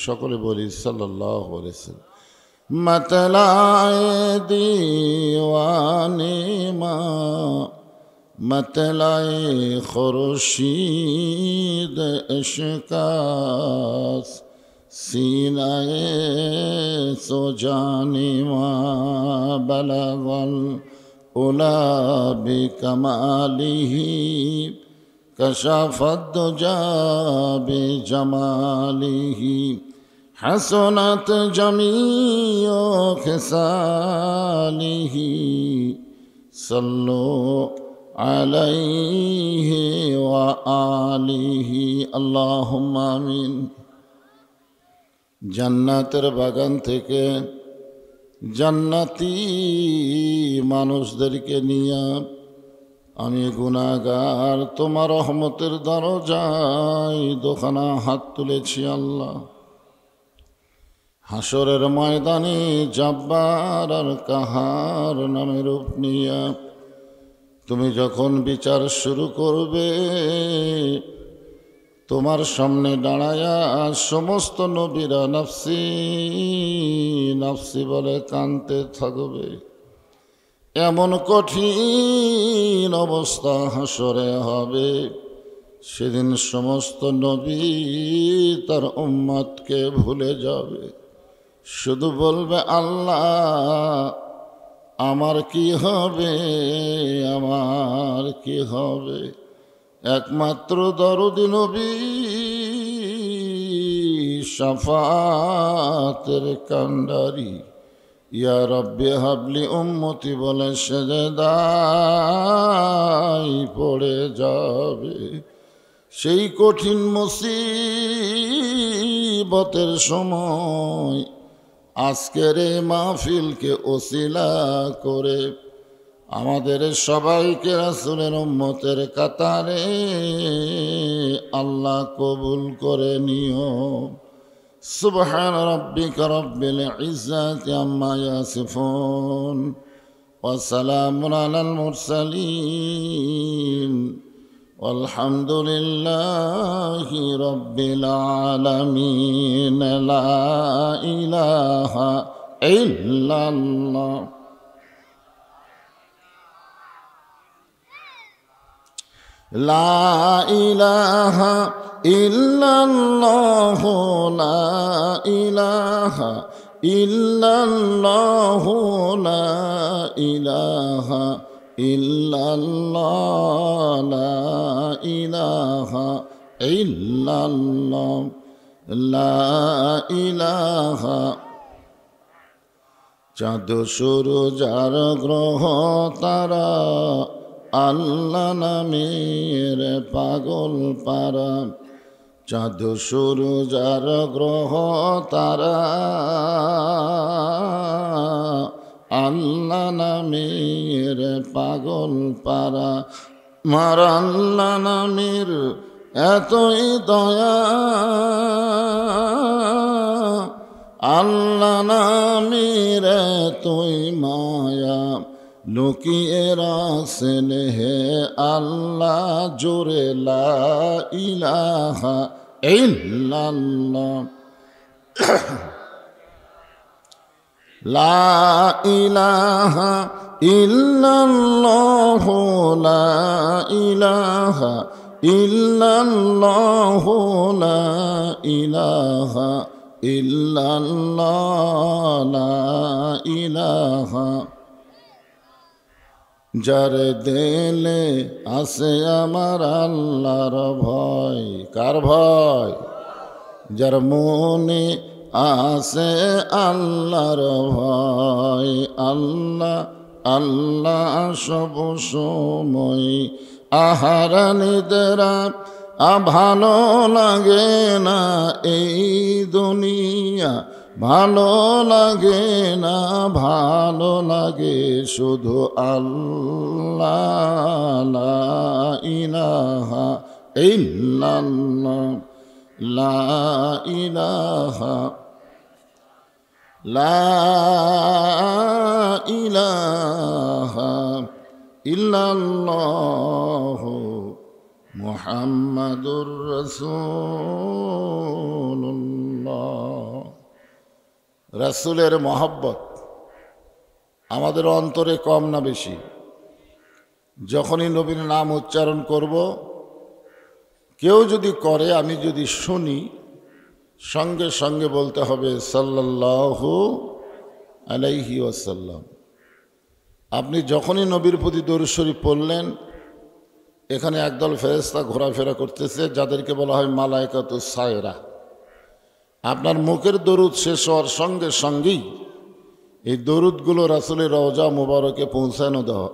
সকলে বলি সাল্লাল্লাহু আলাইহি ওয়াসাল্লাম मतलाए दीवानी माँ मतलाए खुर्शीद इश्कास सीनाए सुजानी माँ बलगल उला बिकमालिही कशफत दुजा बिजमालिही حسنت جميع خصاله صلوا عليه وآله اللهم آمين জান্নাতের বাগান থেকে জান্নাতি মানুষদেরকে নিয়ে আমি গুনাহগার তোমার রহমতের দরজায় দোখানা হাত তুলেছি আল্লাহ হাসরের ময়দানে জব্বার আর কাহার নামে রূপ নিয়া তুমি যখন বিচার শুরু করবে তোমার সামনে দাঁড়ায়া সমস্ত নবীরা নফসি নফসি বলে কাঁদতে থাকবে এমন কঠিন অবস্থা হাসরে হবে সেদিন সমস্ত নবী তার উম্মতকে ভুলে যাবে শুধু বলবে আল্লাহ আমার কি হবে আমার কি হবে একমাত্র দরদি নবী শাফাতের কান্ডারি ইয়া রব্বি হাবলি উম্মতি বলে সেজদায় পড়ে যাবে সেই কঠিন মুসিবতের সময় আজকের এই মাহফিলকে ওসিলা করে আমাদের সবাইকে রাসূলের উম্মতের কাতারে আল্লাহ কবুল করে নিও সুবহান রাব্বিকা রাব্বিল ইজ্জাতি আম্মা ইয়াসিফুন ওয়া সালামুন আলাল মুরসালিন والحمد لله رب العالمين لا إله إلا الله لا إله إلا الله لا إله إلا الله لا إله إلا الله لا إله إلا الله لا إله চাঁদ সূরজ আর গ্রহ তারা আল্লাহ নামের পাগল পারা চাঁদ সূরজ আর গ্রহ তারা আল্লাহ নামের পাগল পারা মার আল্লাহ নামের এতই দয়া আল্লাহ নামের এতই মায়া লুকিয়ে রাখেন হে আল্লাহ জোরে লা ইলাহা ইল্লাল্লাহ লা ইলাহা ইল্লাল্লাহ লা ইলাহা ইল্লাল্লাহ লা ইলাহা ইল্লাল্লাহ লা ইলাহা যার দিলে আছে আমার আল্লাহর ভয় কার ভয় যার মনে আছে আল্লাহর ভয় আল্লাহ আল্লাহ সব সময় আহার নিদ্রা ভালো লাগে না এই দুনিয়া ভালো লাগে না ভালো লাগে শুধু আল্লাহ লা ইলাহা ইল্লাল্লাহ লা ইলাহা লা ইলাহা ইল্লাল্লাহ মুহাম্মাদুর রাসূলুল্লাহ রাসূলের মহব্বত আমাদের অন্তরে কম না বেশি যখনই নবীর নাম উচ্চারণ করব কেউ যদি করে আমি যদি শুনি সঙ্গে সঙ্গে বলতে হবে সাল্লাল্লাহু আলাইহি ওয়াসাল্লাম আপনি যখনই নবীর প্রতি দরুদ শরীফ পড়লেন এখানে একদল ফেরেশতা ঘোরাফেরা করতেছে যাদেরকে বলা হয় মালায়েকাতুস সায়রা আপনার মুখের দরুদ শেষ হওয়ার সঙ্গে সঙ্গেই এই দরুদগুলো রাসূলের রওজা মুবারকে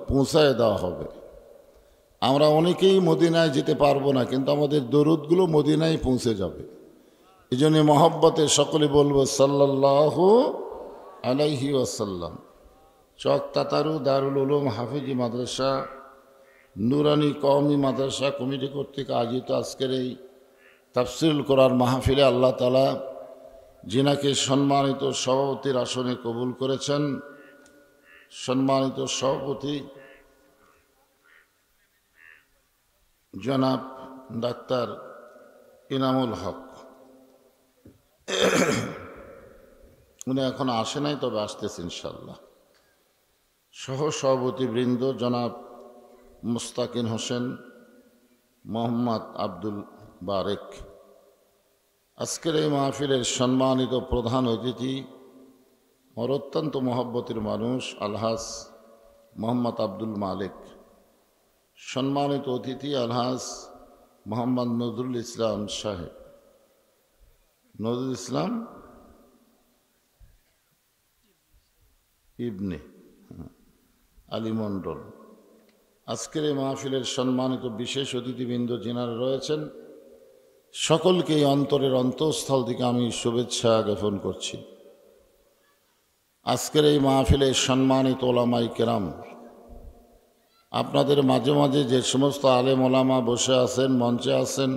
পৌঁছায় দেওয়া হবে আমরা অনেকেই মদিনায় যেতে পারবো না কিন্তু আমাদের দরুদগুলো মদিনায় পৌঁছে যাবে এই জন্য মহব্বতে সকলে বলবো সাল্লাল্লাহু আলাইহি ওয়াসাল্লাম চক তাতারু দারুল উলুম হাফিজি মাদ্রাসা নুরানি কওমি মাদ্রাসা কমিটি কর্তৃক আয়োজিত আজকের এই তাফসীরুল কোরআন মাহফিলে আল্লাহ তাআলা যিনাকে সম্মানিত সভাপতির আসনে কবুল করেছেন সম্মানিত সভাপতি জনাব ডাক্তার ইনামুল হক উনি এখন আসে নাই তবে আসতেছে ইনশাআল্লাহ সহ সভাপতিবৃন্দ জনাব মুস্তাকিন হোসেন মোহাম্মদ আব্দুল বারেক আজকের এই মাহফিলের সম্মানিত প্রধান অতিথি আমার অত্যন্ত মহব্বতের মানুষ আলহাজ মোহাম্মদ আব্দুল মালিক সম্মানিত অতিথি আলহাজ মোহাম্মদ নজরুল ইসলাম সাহেব নজরুল ইসলাম ইবনে আলী মণ্ডল আজকের এই মাহফিলের সম্মানিত বিশেষ অতিথিবৃন্দ যিনারা রয়েছেন সকলকে এই অন্তরের অন্তঃস্থল থেকে আমি শুভেচ্ছা জ্ঞাপন করছি আজকের এই মাহফিলে সম্মানিত ওলামায়ে কেরাম আপনাদের মাঝে মাঝে যে সমস্ত আলেম ওলামা বসে আছেন মঞ্চে আছেন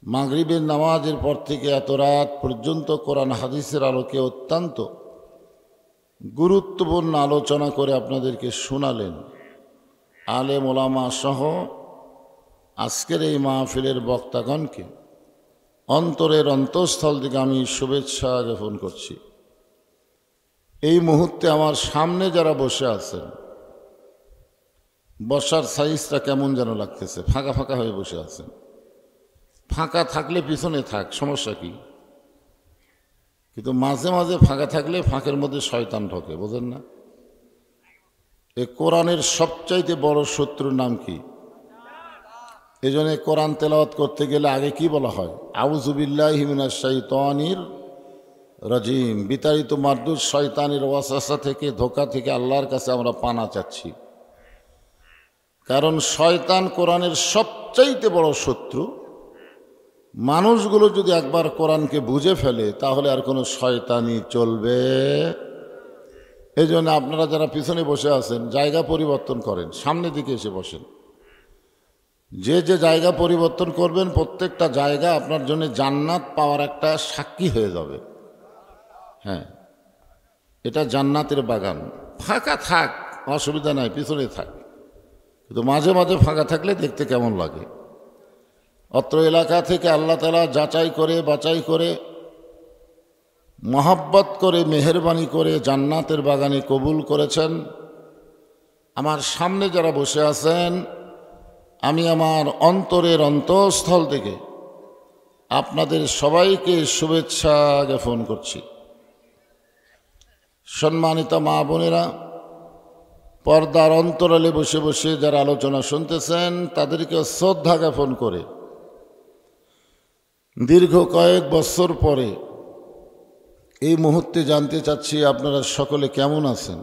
মাগরিবের নামাজের পর থেকে এত রাত পর্যন্ত কোরআন হাদিসের আলোকে অত্যন্ত গুরুত্বপূর্ণ আলোচনা করে আপনাদেরকে শোনালেন আলেম ওলামা সহ আজকের এই মাহফিলের বক্তাগণকে অন্তরের অন্তঃস্থল থেকে আমি শুভেচ্ছা জ্ঞাপন করছি। এই মুহূর্তে আমার সামনে যারা বসে আছেন, বসার সাইজটা কেমন যেন লাগতেছে, ফাঁকা ফাঁকা হয়ে বসে আছেন। ফাঁকা থাকলে পিছনে থাক, সমস্যা কি? কিন্তু মাঝে মাঝে ফাঁকা থাকলে ফাঁকের মধ্যে শয়তান ঢোকে, বোঝেন না? এই কোরআনের সবচাইতে বড় শত্রুর নাম কি? এই জন্য কোরআন তেলাওয়াত করতে গেলে আগে কি বলা হয়? আউযু বিল্লাহি মিনাশ শাইতানির রাজিম, বিতাড়িত মারদুদ শয়তানের ওয়াসওয়াসা থেকে, ধোঁকা থেকে আল্লাহর কাছে আমরা পানা চাচ্ছি। কারণ শয়তান কোরআনের সবচাইতে বড় শত্রু। মানুষগুলো যদি একবার কোরআনকে বুঝে ফেলে তাহলে আর কোনো শয়তানি চলবে। এই জন্য আপনারা যারা পিছনে বসে আছেন জায়গা পরিবর্তন করেন, সামনের দিকে এসে বসেন। যে যে জায়গা পরিবর্তন করবেন প্রত্যেকটা জায়গা আপনার জন্য জান্নাত পাওয়ার একটা সাক্ষী হয়ে যাবে। হ্যাঁ, এটা জান্নাতের বাগান। ফাঁকা থাক, অসুবিধা নাই, পিছনে থাক, কিন্তু মাঝে মাঝে ফাঁকা থাকলে দেখতে কেমন লাগে। অত্র এলাকা থেকে আল্লাহ তাআলা যাচাই করে বাছাই করে মহব্বত করে মেহেরবানি করে জান্নাতের বাগানে কবুল করেছেন। আমার সামনে যারা বসে আছেন, আমি আমার অন্তরের অন্তঃস্থল থেকে আপনাদের সবাইকে শুভেচ্ছা জ্ঞাপন করছি। সম্মানিত মা বোনেরা, পর্দার অন্তরালে বসে বসে যারা আলোচনা শুনতেছেন তাদেরকে শ্রদ্ধা জ্ঞাপন করে দীর্ঘ কয়েক বছর পরে এই মুহূর্তে জানতে চাচ্ছি আপনারা সকলে কেমন আছেন।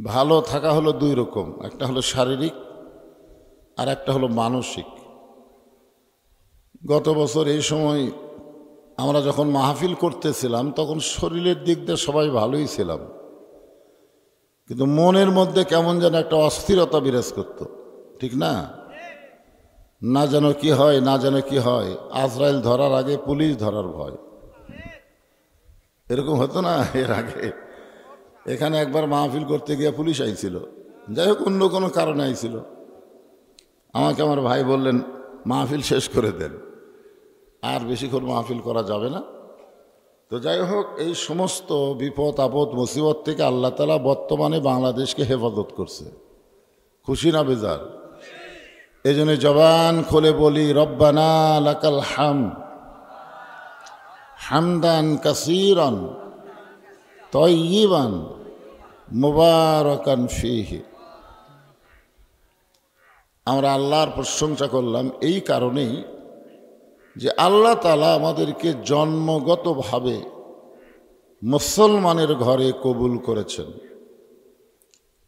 ভালো থাকা হলো দুই রকম, একটা হলো শারীরিক আর একটা হলো মানসিক। গত বছর এই সময় আমরা যখন মাহফিল করতেছিলাম তখন শরীরের দিক দিয়ে সবাই ভালোই ছিলাম, কিন্তু মনের মধ্যে কেমন যেন একটা অস্থিরতা বিরাজ করত, ঠিক না? না যেন কি হয়, না যেন কি হয়, আজরাইল ধরার আগে পুলিশ ধরার ভয়, এরকম হতো না এর আগে? এখানে একবার মাহফিল করতে গিয়ে পুলিশ আইছিল, যাই হোক অন্য কোনো কারণে আইছিল। আমাকে আমার ভাই বললেন মাহফিল শেষ করে দেন, আর বেশিক্ষণ মাহফিল করা যাবে না। তো যাই হোক, এই সমস্ত বিপদ আপদ মুসিবত থেকে আল্লাহ তাআলা বর্তমানে বাংলাদেশকে হেফাজত করছে। খুশি না বেজার? এই জন্য জবান খুলে বলি রব্বানা লাকাল হামদ হামদান কাসীরান তাইয়িবান মুবারাকান ফীহি। আমরা আল্লাহর প্রশংসা করলাম এই কারণেই যে আল্লাহ তাআলা আমাদেরকে জন্মগতভাবে মুসলমানের ঘরে কবুল করেছেন।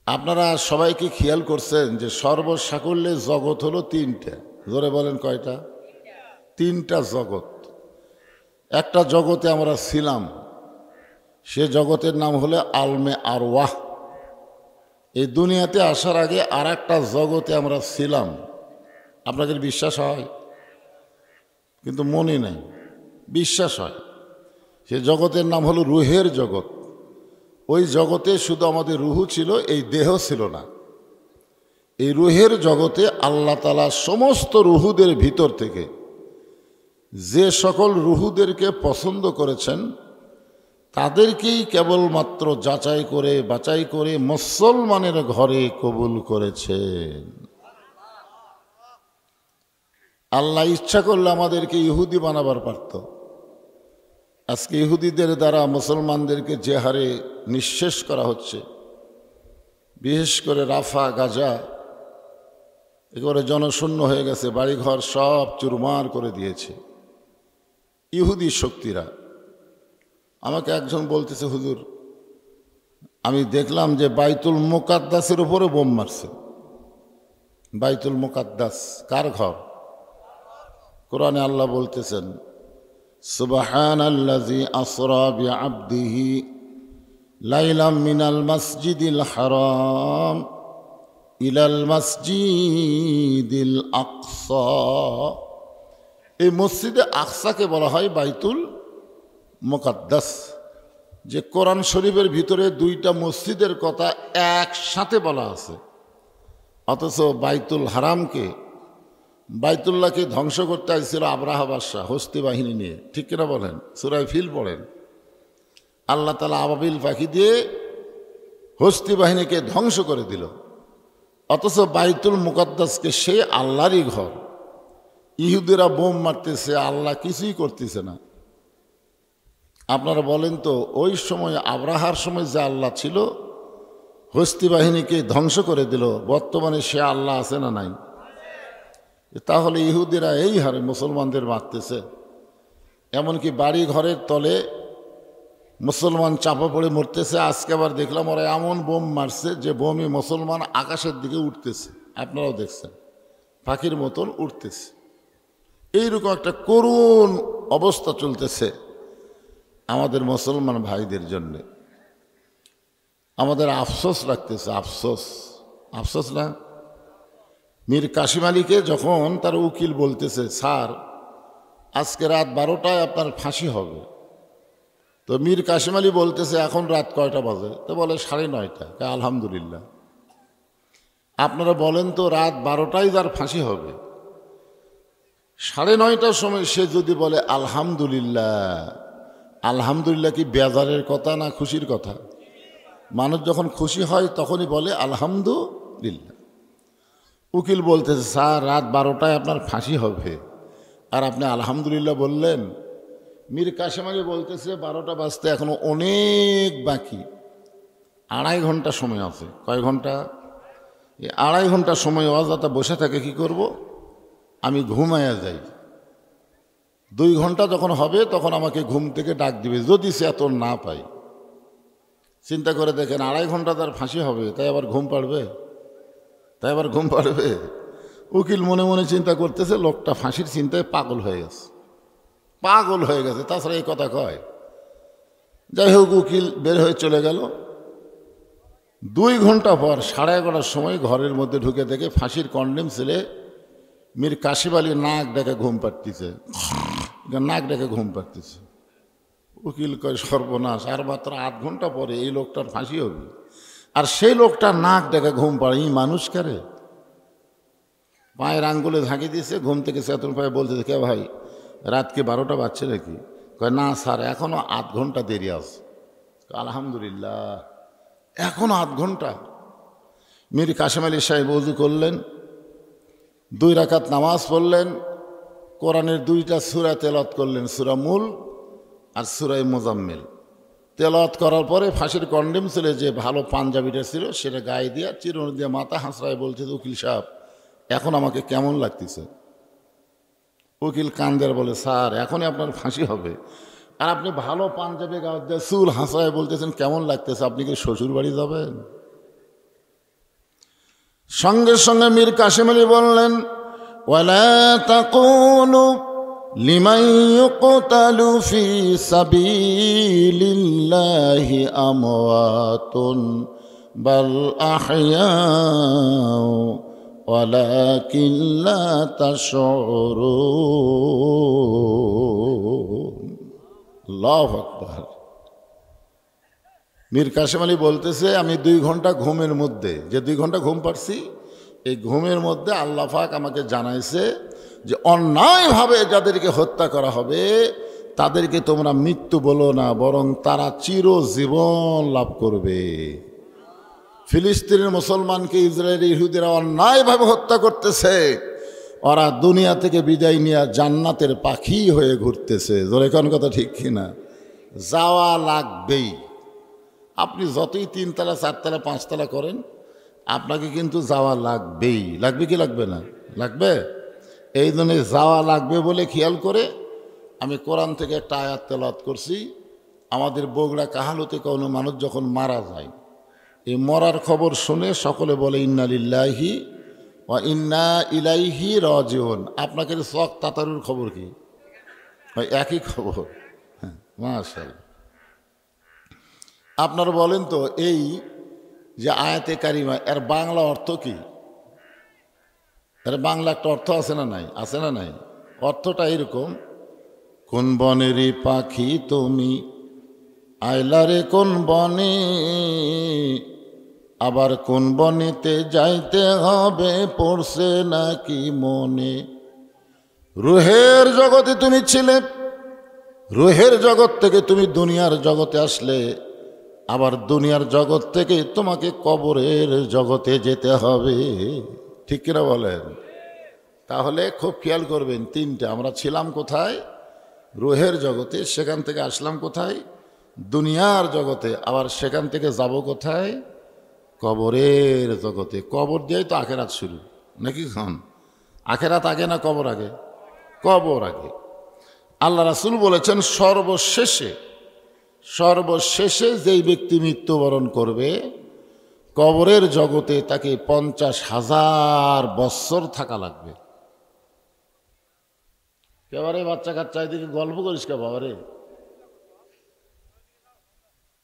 আপনারা সবাইকে খেয়াল করছেন যে সর্বসাকুল্যে জগৎ হলো তিনটা। জোরে বলেন কয়টা? তিনটা জগৎ। একটা জগতে আমরা ছিলাম, সে জগতের নাম হলো আলমে আরওয়াহ। এই দুনিয়াতে আসার আগে আর একটা জগতে আমরা ছিলাম। আপনাদের বিশ্বাস হয়? কিন্তু মনে নেই, বিশ্বাস হয়। সে জগতের নাম হলো রুহের জগৎ। ওই জগতে শুধু আমাদের রুহু ছিল, এই দেহ ছিল না। এই রুহের জগতে আল্লাহ তাআলা সমস্ত রুহুদের ভিতর থেকে যে সকল রুহুদেরকে পছন্দ করেছেন তাদেরকেই কেবলমাত্র যাচাই করে বাছাই করে মুসলমানের ঘরে কবুল করেছেন। আল্লাহ ইচ্ছা করলে আমাদেরকে ইহুদি বানাবার পারত। আজকে ইহুদিদের দ্বারা মুসলমানদেরকে যে হারে নিঃশেষ করা হচ্ছে, বিশেষ করে রাফা গাজা একেবারে জনশূন্য হয়ে গেছে, বাড়িঘর সব চুরমার করে দিয়েছে ইহুদি শক্তিরা। আমাকে একজন বলতেছে, হুজুর আমি দেখলাম যে বাইতুল মুকাদ্দাসের উপরে বোম মারছে। বাইতুল মুকাদ্দাস কার ঘর? কোরআনে আল্লাহ বলতেছেন সুবহানাল্লাযী আসরা বিআবদিহি লাইলাম মিনাল মাসজিদিল হারাম ইলাল মাসজিদিল আকসা। এই মসজিদে আকসাকে বলা হয় বাইতুল মুকাদ্দাস। যে কোরআন শরীফের ভিতরে দুইটা মসজিদের কথা একসাথে বলা আছে, অথচ বাইতুল হারামকে, বাইতুল্লাহকে ধ্বংস করতে আসছিল আবরাহা বাদশাহ হস্তি বাহিনী নিয়ে, ঠিক কিনা বলেন? সূরা ফিল পড়েন। আল্লাহ তাআলা আবাবিল পাখি দিয়ে হস্তি বাহিনীকে ধ্বংস করে দিল। অথচ বাইতুল মুকদ্দাসকে সে আল্লাহরই ঘর, ইহুদিরা বোম মারতেছে, আল্লাহ কিছুই করতেছে না। আপনারা বলেন তো, ওই সময় আবরাহার সময় যে আল্লাহ ছিল হস্তি বাহিনীকে ধ্বংস করে দিল, বর্তমানে সে আল্লাহ আছে না নাই? তাহলে ইহুদিরা এই হারে মুসলমানদের মারতেছে। এমনকি বাড়ি ঘরের তলে মুসলমান চাপা পড়ে মরতেছে। আজকে আবার দেখলাম ওরা এমন বোম মারছে যে বোমে মুসলমান আকাশের দিকে উঠতেছে, আপনারাও দেখছেন, পাখির মতন উঠতেছে। এইরকম একটা করুণ অবস্থা চলতেছে আমাদের মুসলমান ভাইদের জন্য। আমাদের আফসোস লাগতেছে, আফসোস, আফসোস না? মীর কাসিম আলীকে যখন তার উকিল বলতেছে, স্যার আজকে রাত 12টায় আপনার ফাঁসি হবে, তো মীর কাসিম আলী বলতেছে এখন রাত কয়টা বাজে? তো বলে 9:30। আলহামদুলিল্লাহ। আপনারা বলেন তো, রাত 12টায় যার ফাঁসি হবে, 9:30টার সময় সে যদি বলে আলহামদুলিল্লাহ, আলহামদুলিল্লাহ কি বেজারের কথা না খুশির কথা? মানুষ যখন খুশি হয় তখনই বলে আলহামদুলিল্লাহ। উকিল বলতেছে, স্যার রাত 12টায় আপনার ফাঁসি হবে আর আপনি আলহামদুলিল্লাহ বললেন। মীর কাসিম আলী বলতেছে 12টা বাজতে এখনো অনেক বাকি, 2.5 ঘন্টা সময় আছে। কয় ঘন্টা? 2.5 ঘন্টা সময় অযথা বসে থাকে কি করব? আমি ঘুমায়া যাই। 2 ঘন্টা যখন হবে তখন আমাকে ঘুম থেকে ডাক দিবে, যদি সে এত না পাই। চিন্তা করে দেখেন, 2.5 ঘন্টা তার ফাঁসি হবে, তাই আবার ঘুম পাড়বে? তাই আবার ঘুম পাড়বে? উকিল মনে মনে চিন্তা করতেছে, লোকটা ফাঁসির চিন্তায় পাগল হয়ে গেছে, পাগল হয়ে গেছে, তাছাড়া এই কথা কয়। যাই হোক, উকিল বের হয়ে চলে গেল। 2 ঘন্টা পর 11:30টার সময় ঘরের মধ্যে ঢুকে দেখে ফাঁসির কন্ডেম ছেলে মীর কাসিম আলী নাক ডেকে ঘুম পাড়তেছে, নাক ডেকে ঘুম পাড়তেছে। উকিল কয় সর্বনাশ, আর মাত্র 8 ঘন্টা পরে এই লোকটার ফাঁসি হবে, আর সেই লোকটা নাক ডেকে ঘুম পাড়ে। এই মানুষ কারে? পায়ের আঙ্গুলে ঝাঁকি দিয়েছে, ঘুম থেকে চেতন পায়ে বলতেছে, কে ভাই রাত কি 12টা বাজছে নাকি? কয় না স্যার, এখনো 8 ঘন্টা দেরি আছে। আলহামদুলিল্লাহ, এখনো 8 ঘন্টা। মীর কাসিম আলী সাহেব ওযু করলেন, 2 রাকাত নামাজ পড়লেন, কোরআনের 2টা সূরা তেলাওয়াত করলেন, সূরা মুল আর সূরা মুজাম্মিল। তেলাওয়াত করার পরে ফাঁসির কন্ডেম ছেলে যে ভালো পাঞ্জাবিটা ছিল সেটা গায়ে দিয়া চিরুনি দিয়ে মাথা হাসড়ায় বলছে, উকিল সাহেব এখন আমাকে কেমন লাগতেছে? উকিল কান্দের বলে, স্যার এখনই আপনার ফাঁসি হবে, আর আপনি ভালো পাঞ্জাবি গায়ে দিয়ে চুল হাসড়ায় বলতেছেন কেমন লাগতেছে? আপনি কি শ্বশুর বাড়ি যাবেন? সঙ্গে সঙ্গে মীর কাসিম আলী বললেন, ওয়ালা তাকুলু লিমান ইউকতালু ফি সাবিলিল্লাহি আমওয়াতুন বাল আহইয়াউ ওয়ালাকিন লা তাশউরুন। আল্লাহু আকবার। মীর কাসিম আলী বলতেছে, আমি 2 ঘন্টা ঘুমের মধ্যে, যে 2 ঘন্টা ঘুম পাচ্ছি, এই ঘুমের মধ্যে আল্লাহ পাক আমাকে জানাইছে যে অন্যায়ভাবে যাদেরকে হত্যা করা হবে তাদেরকে তোমরা মৃত্যু বলো না, বরং তারা চিরজীবন লাভ করবে। ফিলিস্তিনের মুসলমানকে ইসরায়েলি ইহুদিরা অন্যায়ভাবে হত্যা করতেছে, ওরা দুনিয়া থেকে বিদায় নিয়ে জান্নাতের পাখি হয়ে ঘুরতেছে। জোরে কোন কথা ঠিক কিনা? যাওয়া লাগবেই। আপনি যতই 3 তলা 4 তলা 5 তলা করেন, আপনাকে কিন্তু যাওয়া লাগবেই। লাগবে কি লাগবে না? লাগবে। এই জন্য যাওয়া লাগবে বলে খেয়াল করে আমি কোরআন থেকে একটা আয়াত তেলাওয়াত করছি। আমাদের বগুড়া কাহালুতে কোনো মানুষ যখন মারা যায়, এই মরার খবর শুনে সকলে বলে ইন্না লিল্লাহি ওয়া ইন্না ইলাইহি রাজিউন। আপনাকে চক তাতারুর খবর কি? একই খবর। হ্যাঁ, মাশাআল্লাহ। আপনারা বলেন তো, এই যে আয়াতে কারিমা, এর বাংলা অর্থ কি? এর বাংলা একটা অর্থ আছে না নাই? আছে না নাই? অর্থটা এরকম, কোন বনেরই পাখি তুমি আইলারে কোন বনে, আবার কোন বনেতে যাইতে হবে পড়ছে নাকি মনে। রুহের জগতে তুমি ছিলে, রুহের জগৎ থেকে তুমি দুনিয়ার জগতে আসলে, আবার দুনিয়ার জগৎ থেকে তোমাকে কবরের জগতে যেতে হবে। ঠিক কিনা বলেন? তাহলে খুব খেয়াল করবেন, তিনটে। আমরা ছিলাম কোথায়? রুহের জগতে। সেখান থেকে আসলাম কোথায়? দুনিয়ার জগতে। আবার সেখান থেকে যাব কোথায়? কবরের জগতে। কবর দিয়েই তো আখেরাত শুরু, নাকি খান? আখেরাত আগে না কবর আগে? কবর আগে। আল্লাহ রাসূল বলেছেন সর্বশেষে, সর্বশেষে যেই ব্যক্তি মৃত্যুবরণ করবে কবরের জগতে তাকে 50,000 বৎসর থাকা লাগবে। এবারে বাচ্চা কাচ্চা এদিকে গল্প করিস কে বাবারে?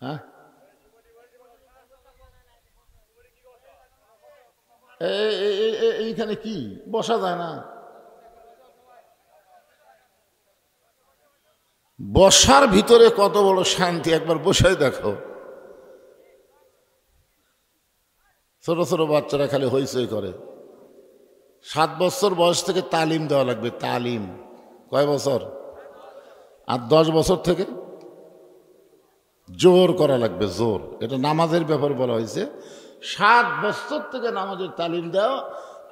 হ্যাঁ, এইখানে কি বসা যায় না? বসার ভিতরে কত বড় শান্তি, একবার বসাই দেখো। ছোট ছোট বাচ্চারা খালি হইচই করে। 7 বছর বয়স থেকে তালিম দেওয়া লাগবে। তালিম কয় বছর? আর 10 বছর থেকে জোর করা লাগবে, জোর। এটা নামাজের ব্যাপারে বলা হয়েছে। 7 বছর থেকে নামাজের তালিম দাও,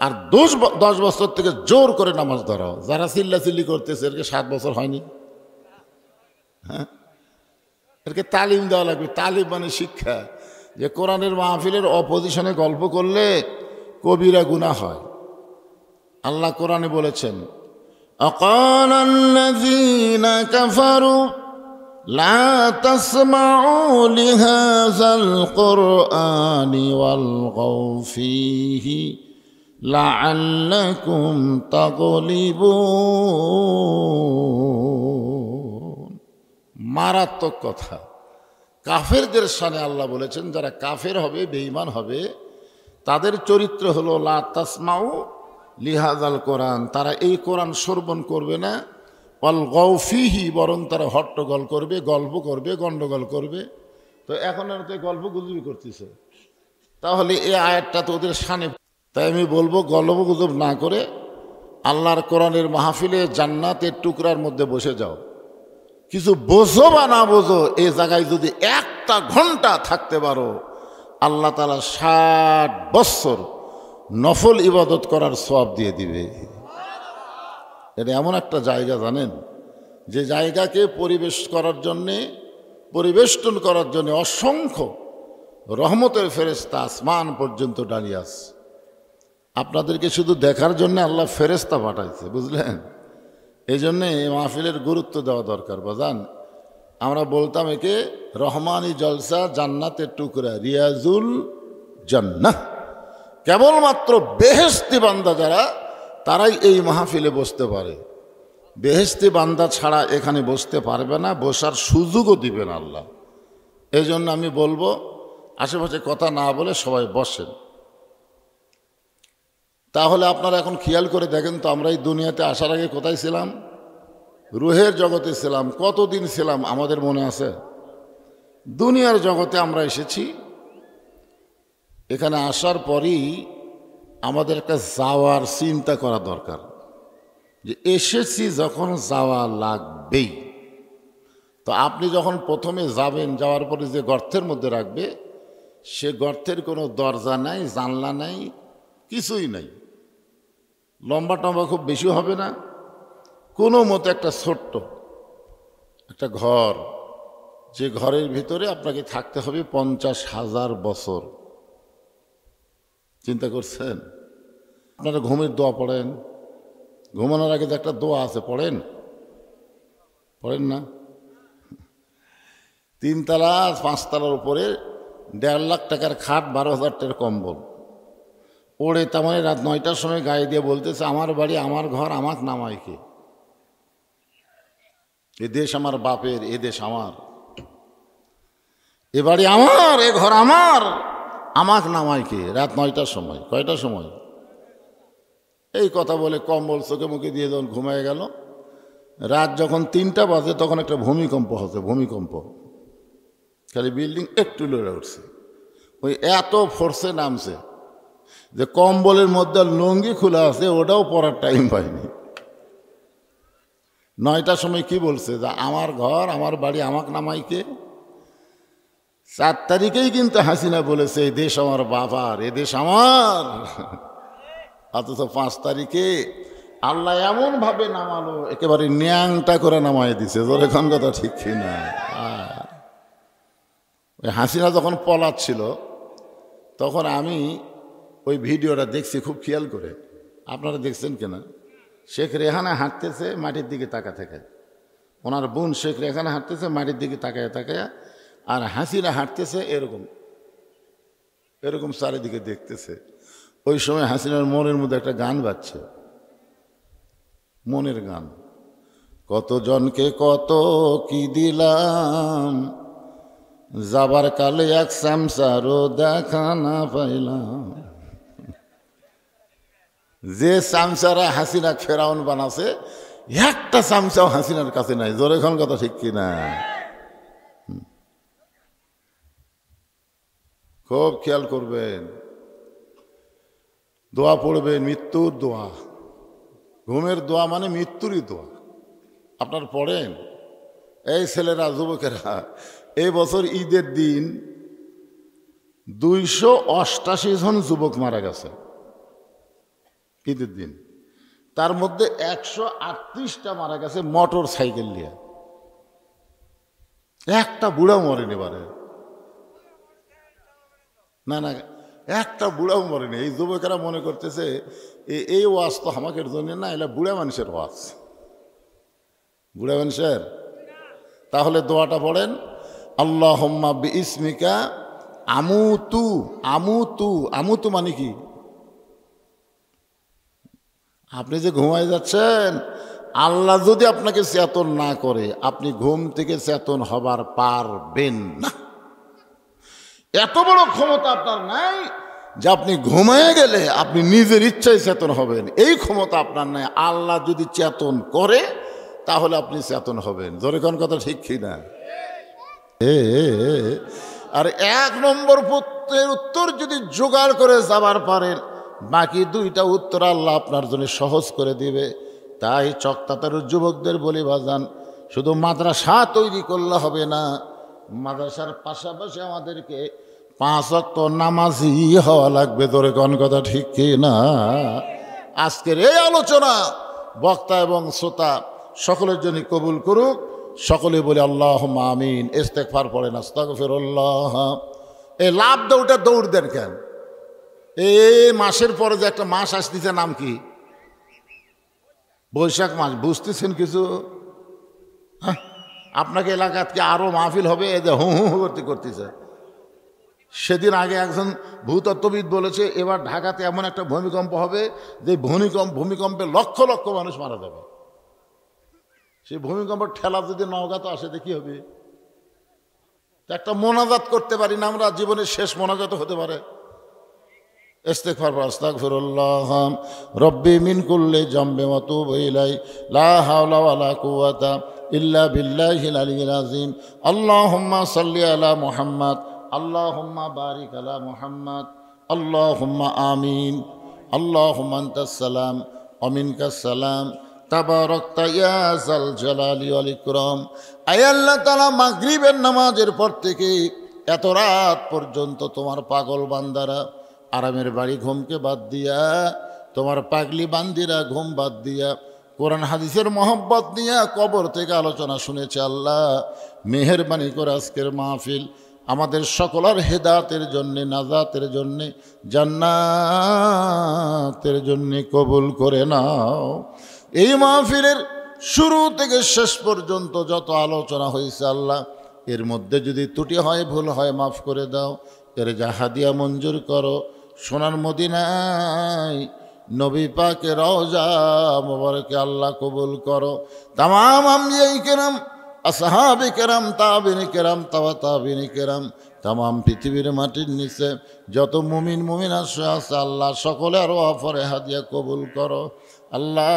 আর 10 বছর থেকে জোর করে নামাজ ধরাও। যারা চিল্লাচিল্লি করতেছে এরকে 7 বছর হয়নি, হ্যাঁ? এরকে তালিম দেওয়া লাগবে। তালিম মানে শিক্ষা। যে কোরআনের মাহফিলের অপোজিশনে গল্প করলে কবিরা গুনাহ হয়। আল্লাহ কোরআনে বলেছেন, আকালাল্লাযীনা কাফারু লা তাসমাউ লিহাযাল কুরআনি ওয়ালগাউ ফীহি লাআল্লাকুম তাগলিবুন। মারাত্মক কথা। কাফেরদের শানে আল্লাহ বলেছেন, যারা কাফের হবে, বেঈমান হবে, তাদের চরিত্র হলো লা তাসমাউ লিহাযাল কোরআন, তারা এই কোরআন শ্রবণ করবে না। ওয়ালগাউ ফীহি, বরং তারা হট্টগোল করবে, গল্প করবে, গন্ডগোল করবে। তো এখন আর তো গল্প গুজবি করতেছে, তাহলে এই আয়াতটা তো ওদের শানে। তাই আমি বলবো, গল্প গুজব না করে আল্লাহর কোরআনের মাহফিলে জান্নাতের টুকরার মধ্যে বসে যাও। কিছু বোঝো বা না বোঝো, এই জায়গায় যদি 1টা ঘন্টা থাকতে পারো, আল্লাহ তাআলা 60 বছর নফল ইবাদত করার সওয়াব দিয়ে দিবে। এটা এমন একটা জায়গা জানেন, যে জায়গাকে পরিবেশ করার জন্যে, পরিবেষ্টন করার জন্য অসংখ্য রহমতের ফেরেশতা আসমান পর্যন্ত দাঁড়িয়ে আছে। আপনাদেরকে শুধু দেখার জন্য আল্লাহ ফেরেশতা পাঠাইছে, বুঝলেন? এই জন্যে মাহফিলের গুরুত্ব দেওয়া দরকার। বাজান, আমরা বলতাম একে রহমানি জলসা, জান্নাতের টুকরা, রিয়াজুল জান্নাহ। কেবলমাত্র বেহেশতি বান্দা যারা, তারাই এই মাহফিলে বসতে পারে। বেহেশতি বান্দা ছাড়া এখানে বসতে পারবে না, বসার সুযোগও দিবে না আল্লাহ। এই জন্য আমি বলবো, আশেপাশে কথা না বলে সবাই বসেন। তাহলে আপনারা এখন খেয়াল করে দেখেন তো, আমরা এই দুনিয়াতে আসার আগে কোথায় ছিলাম? রুহের জগতে ছিলাম। কতদিন ছিলাম আমাদের মনে আছে? দুনিয়ার জগতে আমরা এসেছি। এখানে আসার পরই আমাদের একটা যাওয়ার চিন্তা করা দরকার, যে এসেছি যখন যাওয়া লাগবেই। তো আপনি যখন প্রথমে যাবেন, যাওয়ার পরে যে গর্তের মধ্যে রাখবে, সে গর্তের কোনো দরজা নাই, জানলা নাই, কিছুই নাই। লম্বা টম্বা খুব বেশি হবে না, কোনো মতো একটা ছোট্ট একটা ঘর, যে ঘরের ভিতরে আপনাকে থাকতে হবে 50,000 বছর। চিন্তা করছেন? আপনারা ঘুমের দোয়া পড়েন, ঘুমানোর আগে যে একটা দোয়া আছে, পড়েন? পড়েন না? 3 তলা 5 তলার উপরে 1.5 লাখ টাকার খাট, 12,000 টাকার কম্বল ওড়ে, তার মানে রাত 9টার সময় গায়ে দিয়ে বলতেছে, আমার বাড়ি, আমার ঘর, আমাকে নামায় কে? এ দেশ আমার বাপের, এ দেশ আমার, এ বাড়ি আমার, এ ঘর আমার, আমাকে নামায় কে? রাত 9টার সময়। কয়টার সময়? এই কথা বলে কম্বল চোখে মুখে দিয়ে যখন ঘুমায় গেল, রাত যখন 3টা বাজে তখন একটা ভূমিকম্প হচ্ছে। ভূমিকম্প, খালি বিল্ডিং একটু লড়ে উঠছে। ওই এত ফোর্সে নামছে যে কম্বলের মধ্যে লুঙ্গি খোলা আছে, ওটাও পরার টাইম পাইনি। 9টার সময় কি বলছে যে আমার ঘর আমার বাড়ি, আমাকে নামাইকে। 4 তারিখেই কিন্তু হাসিনা বলেছে এই দেশ আমার বাবার, এ দেশ আমার। অথচ 5 তারিখে আল্লাহ এমন ভাবে নামালো, একেবারে ন্যাংটা করে নামাই দিছে। জোরে খান কথা ঠিক কিনা? ওই হাসিনা যখন পলাচ্ছিল তখন আমি ওই ভিডিওটা দেখছি খুব খেয়াল করে। আপনারা দেখছেন কিনা? শেখ রেহানা হাঁটতেছে মাটির দিকে তাকা থেকে, ওনার বোন শেখ রেহানা হাঁটতেছে মাটির দিকে তাকায় তাকায়, আর হাসিনা হাঁটতেছে এরকম এরকম চারিদিকে দেখতেছে। ওই সময় হাসিনার মনের মধ্যে একটা গান বাজছে, মনের গান। কতজনকে কত কি দিলাম, যাবার কালে এক সামসারও দেখা না পাইলাম। যে সামসারা হাসিনা ফেরাউন বানাছে, একটা সামসাও হাসিনার কাছে নাই। জোরে খান কথা ঠিক কিনা? খুব খেয়াল করবেন, দোয়া পড়বেন, মৃত্যুর দোয়া। ঘুমের দোয়া মানে মৃত্যুরই দোয়া। আপনার পড়েন। এই ছেলেরা, যুবকেরা, এই বছর ঈদের দিন 288 জন যুবক মারা গেছে ঈদের দিন। তার মধ্যে 138টা মারা গেছে মোটর সাইকেল নিয়ে। একটা বুড়াও মরেনি এবারে। না না, একটা বুড়াও মরেনি। এই যুবকেরা মনে করতেছে এই ওয়াজ তো আমাদের জন্য না, এটা বুড়া মানুষের ওয়াজ। বুড়া মানুষের। তাহলে দোয়াটা পড়েন, আল্লাহুম্মা বিইসমিকা আমুতু। আমুতু, আমুতু মানে কি? আপনি যে ঘুমায় যাচ্ছেন, আল্লাহ যদি আপনাকে চেতন না করে, আপনি ঘুম থেকে চেতন হবার পারবেন না। এত বড় ক্ষমতা আপনার নাই যে আপনি ঘুমায় গেলে আপনি নিজের ইচ্ছায় চেতন হবেন। এই ক্ষমতা আপনার নাই। আল্লাহ যদি চেতন করে তাহলে আপনি চেতন হবেন। জোরে কোন কথা ঠিক কিনা? আর 1 নম্বর প্রশ্নের উত্তর যদি জোগাড় করে যাবার পারেন, বাকি 2টা উত্তর আল্লাহ আপনার জন্য সহজ করে দিবে। তাই চকতাতার যুবকদের বলি, বাজান, শুধু মাদ্রাসা তৈরি করলে হবে না, মাদ্রাসার পাশাপাশি আমাদেরকে 5 ওয়াক্ত নামাজি হওয়া লাগবে। ধরে কোন কথা ঠিক কি না? আজকের এই আলোচনা বক্তা এবং শ্রোতা সকলের জন্য কবুল করুক। সকলে বলে আল্লাহুম্মা আমিন। ইস্তেগফার পড়েন, আস্তাগফিরুল্লাহ। এই লাভ দৌড়টা দৌড় দেন কেন? এই মাসের পরে যে একটা মাস আসতেছে, নাম কি? বৈশাখ মাস। বুঝতেছেন কিছু? আপনাকে এলাকাতে আরো মাহফিল হবে, এই যে হু হু করতে করতেছে। সেদিন আগে একজন ভূতত্ত্ববিদ বলেছে এবার ঢাকাতে এমন একটা ভূমিকম্প হবে যে ভূমিকম্পে লক্ষ লক্ষ মানুষ মারা যাবে। সেই ভূমিকম্পের ঠেলা যদি নওগাঁতে আসে, দেখি হবে। একটা মোনাজাত করতে পারি না আমরা, জীবনের শেষ মোনাজাত হতে পারে। ইস্তিগফার, আস্তাগফিরুল্লাহ রব্বি মিন কুল্লি যামবি ওয়া তুবু ইলাই, লা হাওলা ওয়ালা কুওয়াতা ইল্লা বিল্লাহিল আলিয়্যিল আযীম। আল্লাহুম্মা সাল্লি আলা মুহাম্মাদ, আল্লাহুম্মা বারিক আলা মুহাম্মাদ, আল্লাহুম্মা আমিন। আল্লাহুম্মা আনতাস সালাম ওয়া মিনকাস সালাম, তাবারাকতা ইয়া যাল জালালি ওয়াল ইকরাম। আয় আল্লাহ তাআলা, মাগরিবের নামাজের পর থেকে এত রাত পর্যন্ত তোমার পাগল বান্দারা আরামের বাড়ি ঘুমকে বাদ দিয়া, তোমার পাগলি বান্দিরা ঘুম বাদ দিয়া, কোরআন হাদিসের মহব্বত নিয়ে কবর থেকে আলোচনা শুনেছে। আল্লাহ মেহেরবানি করে আজকের মাহফিল আমাদের সকলের হেদায়েতের জন্যে, নাজাতের জন্যে, জান্নাতের জন্যে কবুল করে নাও। এই মাহফিলের শুরু থেকে শেষ পর্যন্ত যত আলোচনা হয়েছে আল্লাহ, এর মধ্যে যদি ত্রুটি হয়, ভুল হয়, মাফ করে দাও। এর যা হাদিয়া মঞ্জুর করো। সোনার মদিনায় নবী পাকের রওজা মোবারকে আল্লাহ কবুল করো। তামাম আম্বিয়ায়ে কেরাম, আসহাবে কেরাম, তাবিঈনে কেরাম, তাবিঈনে কেরাম, তামাম পৃথিবীর মাটির নিচে যত মুমিন মুমিনা আছে আল্লাহ সকলে আরো অফরে হাদিয়া কবুল করো। আল্লাহ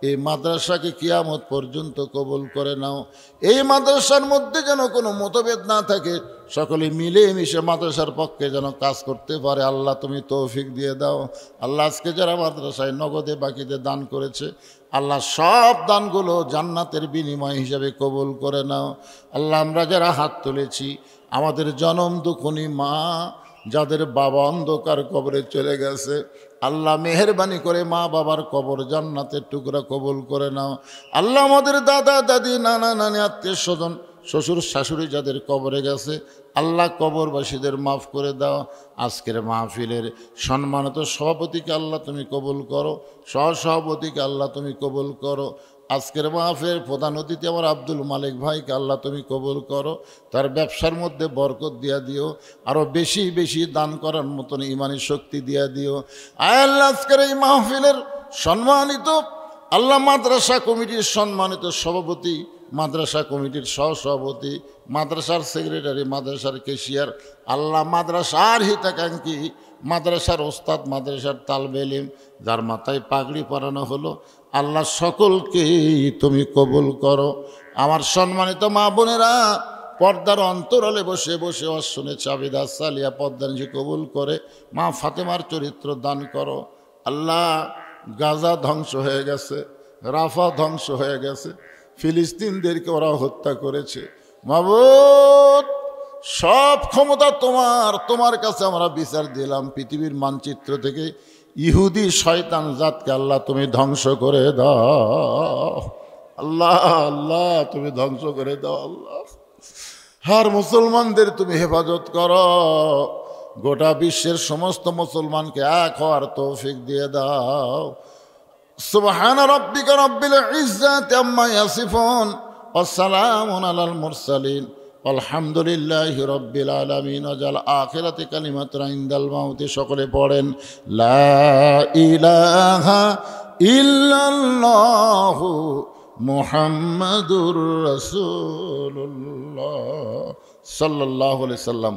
এই মাদ্রাসাকে কিয়ামত পর্যন্ত কবুল করে নাও। এই মাদ্রাসার মধ্যে যেন কোনো মতভেদ না থাকে, সকলে মিলে মিশে মাদ্রাসার পক্ষে যেন কাজ করতে পারে। আল্লাহ তুমি তৌফিক দিয়ে দাও। আল্লাহ আজকে যারা মাদ্রাসায় নগদে বাকিতে দান করেছে, আল্লাহ সব দানগুলো জান্নাতের বিনিময় হিসাবে কবুল করে নাও। আল্লাহ আমরা যারা হাত তুলেছি, আমাদের জনম দুঃখনী মা যাদের বাবা অন্ধকার কবরে চলে গেছে, আল্লাহ মেহেরবানি করে মা বাবার কবর জান্নাতের টুকরা কবুল করে নাও। আল্লাহ আমাদের দাদা দাদি নানা নানি আত্মীয় স্বজন শ্বশুর শাশুড়ি যাদের কবরে গেছে, আল্লাহ কবরবাসীদের মাফ করে দাও। আজকের মাহফিলের সম্মানিত সভাপতিকে আল্লাহ তুমি কবুল করো, সহসভাপতিকে আল্লাহ তুমি কবুল করো। আজকের মাহফিলের প্রধান অতিথি আমার আব্দুল মালিক ভাইকে আল্লাহ তুমি কবুল করো, তার ব্যবসার মধ্যে বরকত দিয়া দিও, আরও বেশি বেশি দান করার মতন ইমানি শক্তি দিয়া দিও। আয় আল্লাহ আজকের এই মাহফিলের সম্মানিত আল্লাহ মাদ্রাসা কমিটির সম্মানিত সভাপতি, মাদ্রাসা কমিটির সহসভাপতি, মাদ্রাসার সেক্রেটারি, মাদ্রাসার ক্যাশিয়ার, আল্লাহ মাদ্রাসার হিতাকাঙ্ক্ষী, মাদ্রাসার ওস্তাদ, মাদ্রাসার তালবে ইলম, যার মাথায় পাগড়ি পরানো হলো, আল্লাহ সকলকেই তুমি কবুল করো। আমার সম্মানিত মা বোনেরা পর্দার অন্তরালে বসে বসে শুনে চাবিদা সালিয়া পদ্মাঞ্জি কবুল করে মা ফাতেমার চরিত্র দান করো। আল্লাহ গাজা ধ্বংস হয়ে গেছে, রাফা ধ্বংস হয়ে গেছে, ফিলিস্তিনদেরকে ওরা হত্যা করেছে। মাবুদ সব ক্ষমতা তোমার, তোমার কাছে আমরা বিচার দিলাম। পৃথিবীর মানচিত্র থেকে ইহুদি শয়তান জাতকে আল্লাহ তুমি ধ্বংস করে দাও। আল্লাহ আল্লাহ তুমি ধ্বংস করে দাও। আল্লাহ আর মুসলমানদের তুমি হেফাজত করো, গোটা বিশ্বের সমস্ত মুসলমানকে এক হওয়ার তৌফিক দিয়ে দাও। সুবহানা রাব্বিকা রাব্বিল ইজ্জাতি আম্মা ইয়াসিফুন ওয়া সালামুন আলাল মুরসালিন আলহামদুলিল্লাহি রাব্বিল আলামিন। ওয়াজাল আখিরাতি কালিমাতুন ইনদাল মাউতি। সকলে পড়েন লা ইলাহা ইল্লাল্লাহু মুহাম্মাদুর রাসূলুল্লাহ সাল্লাল্লাহু আলাইহি সাল্লাম।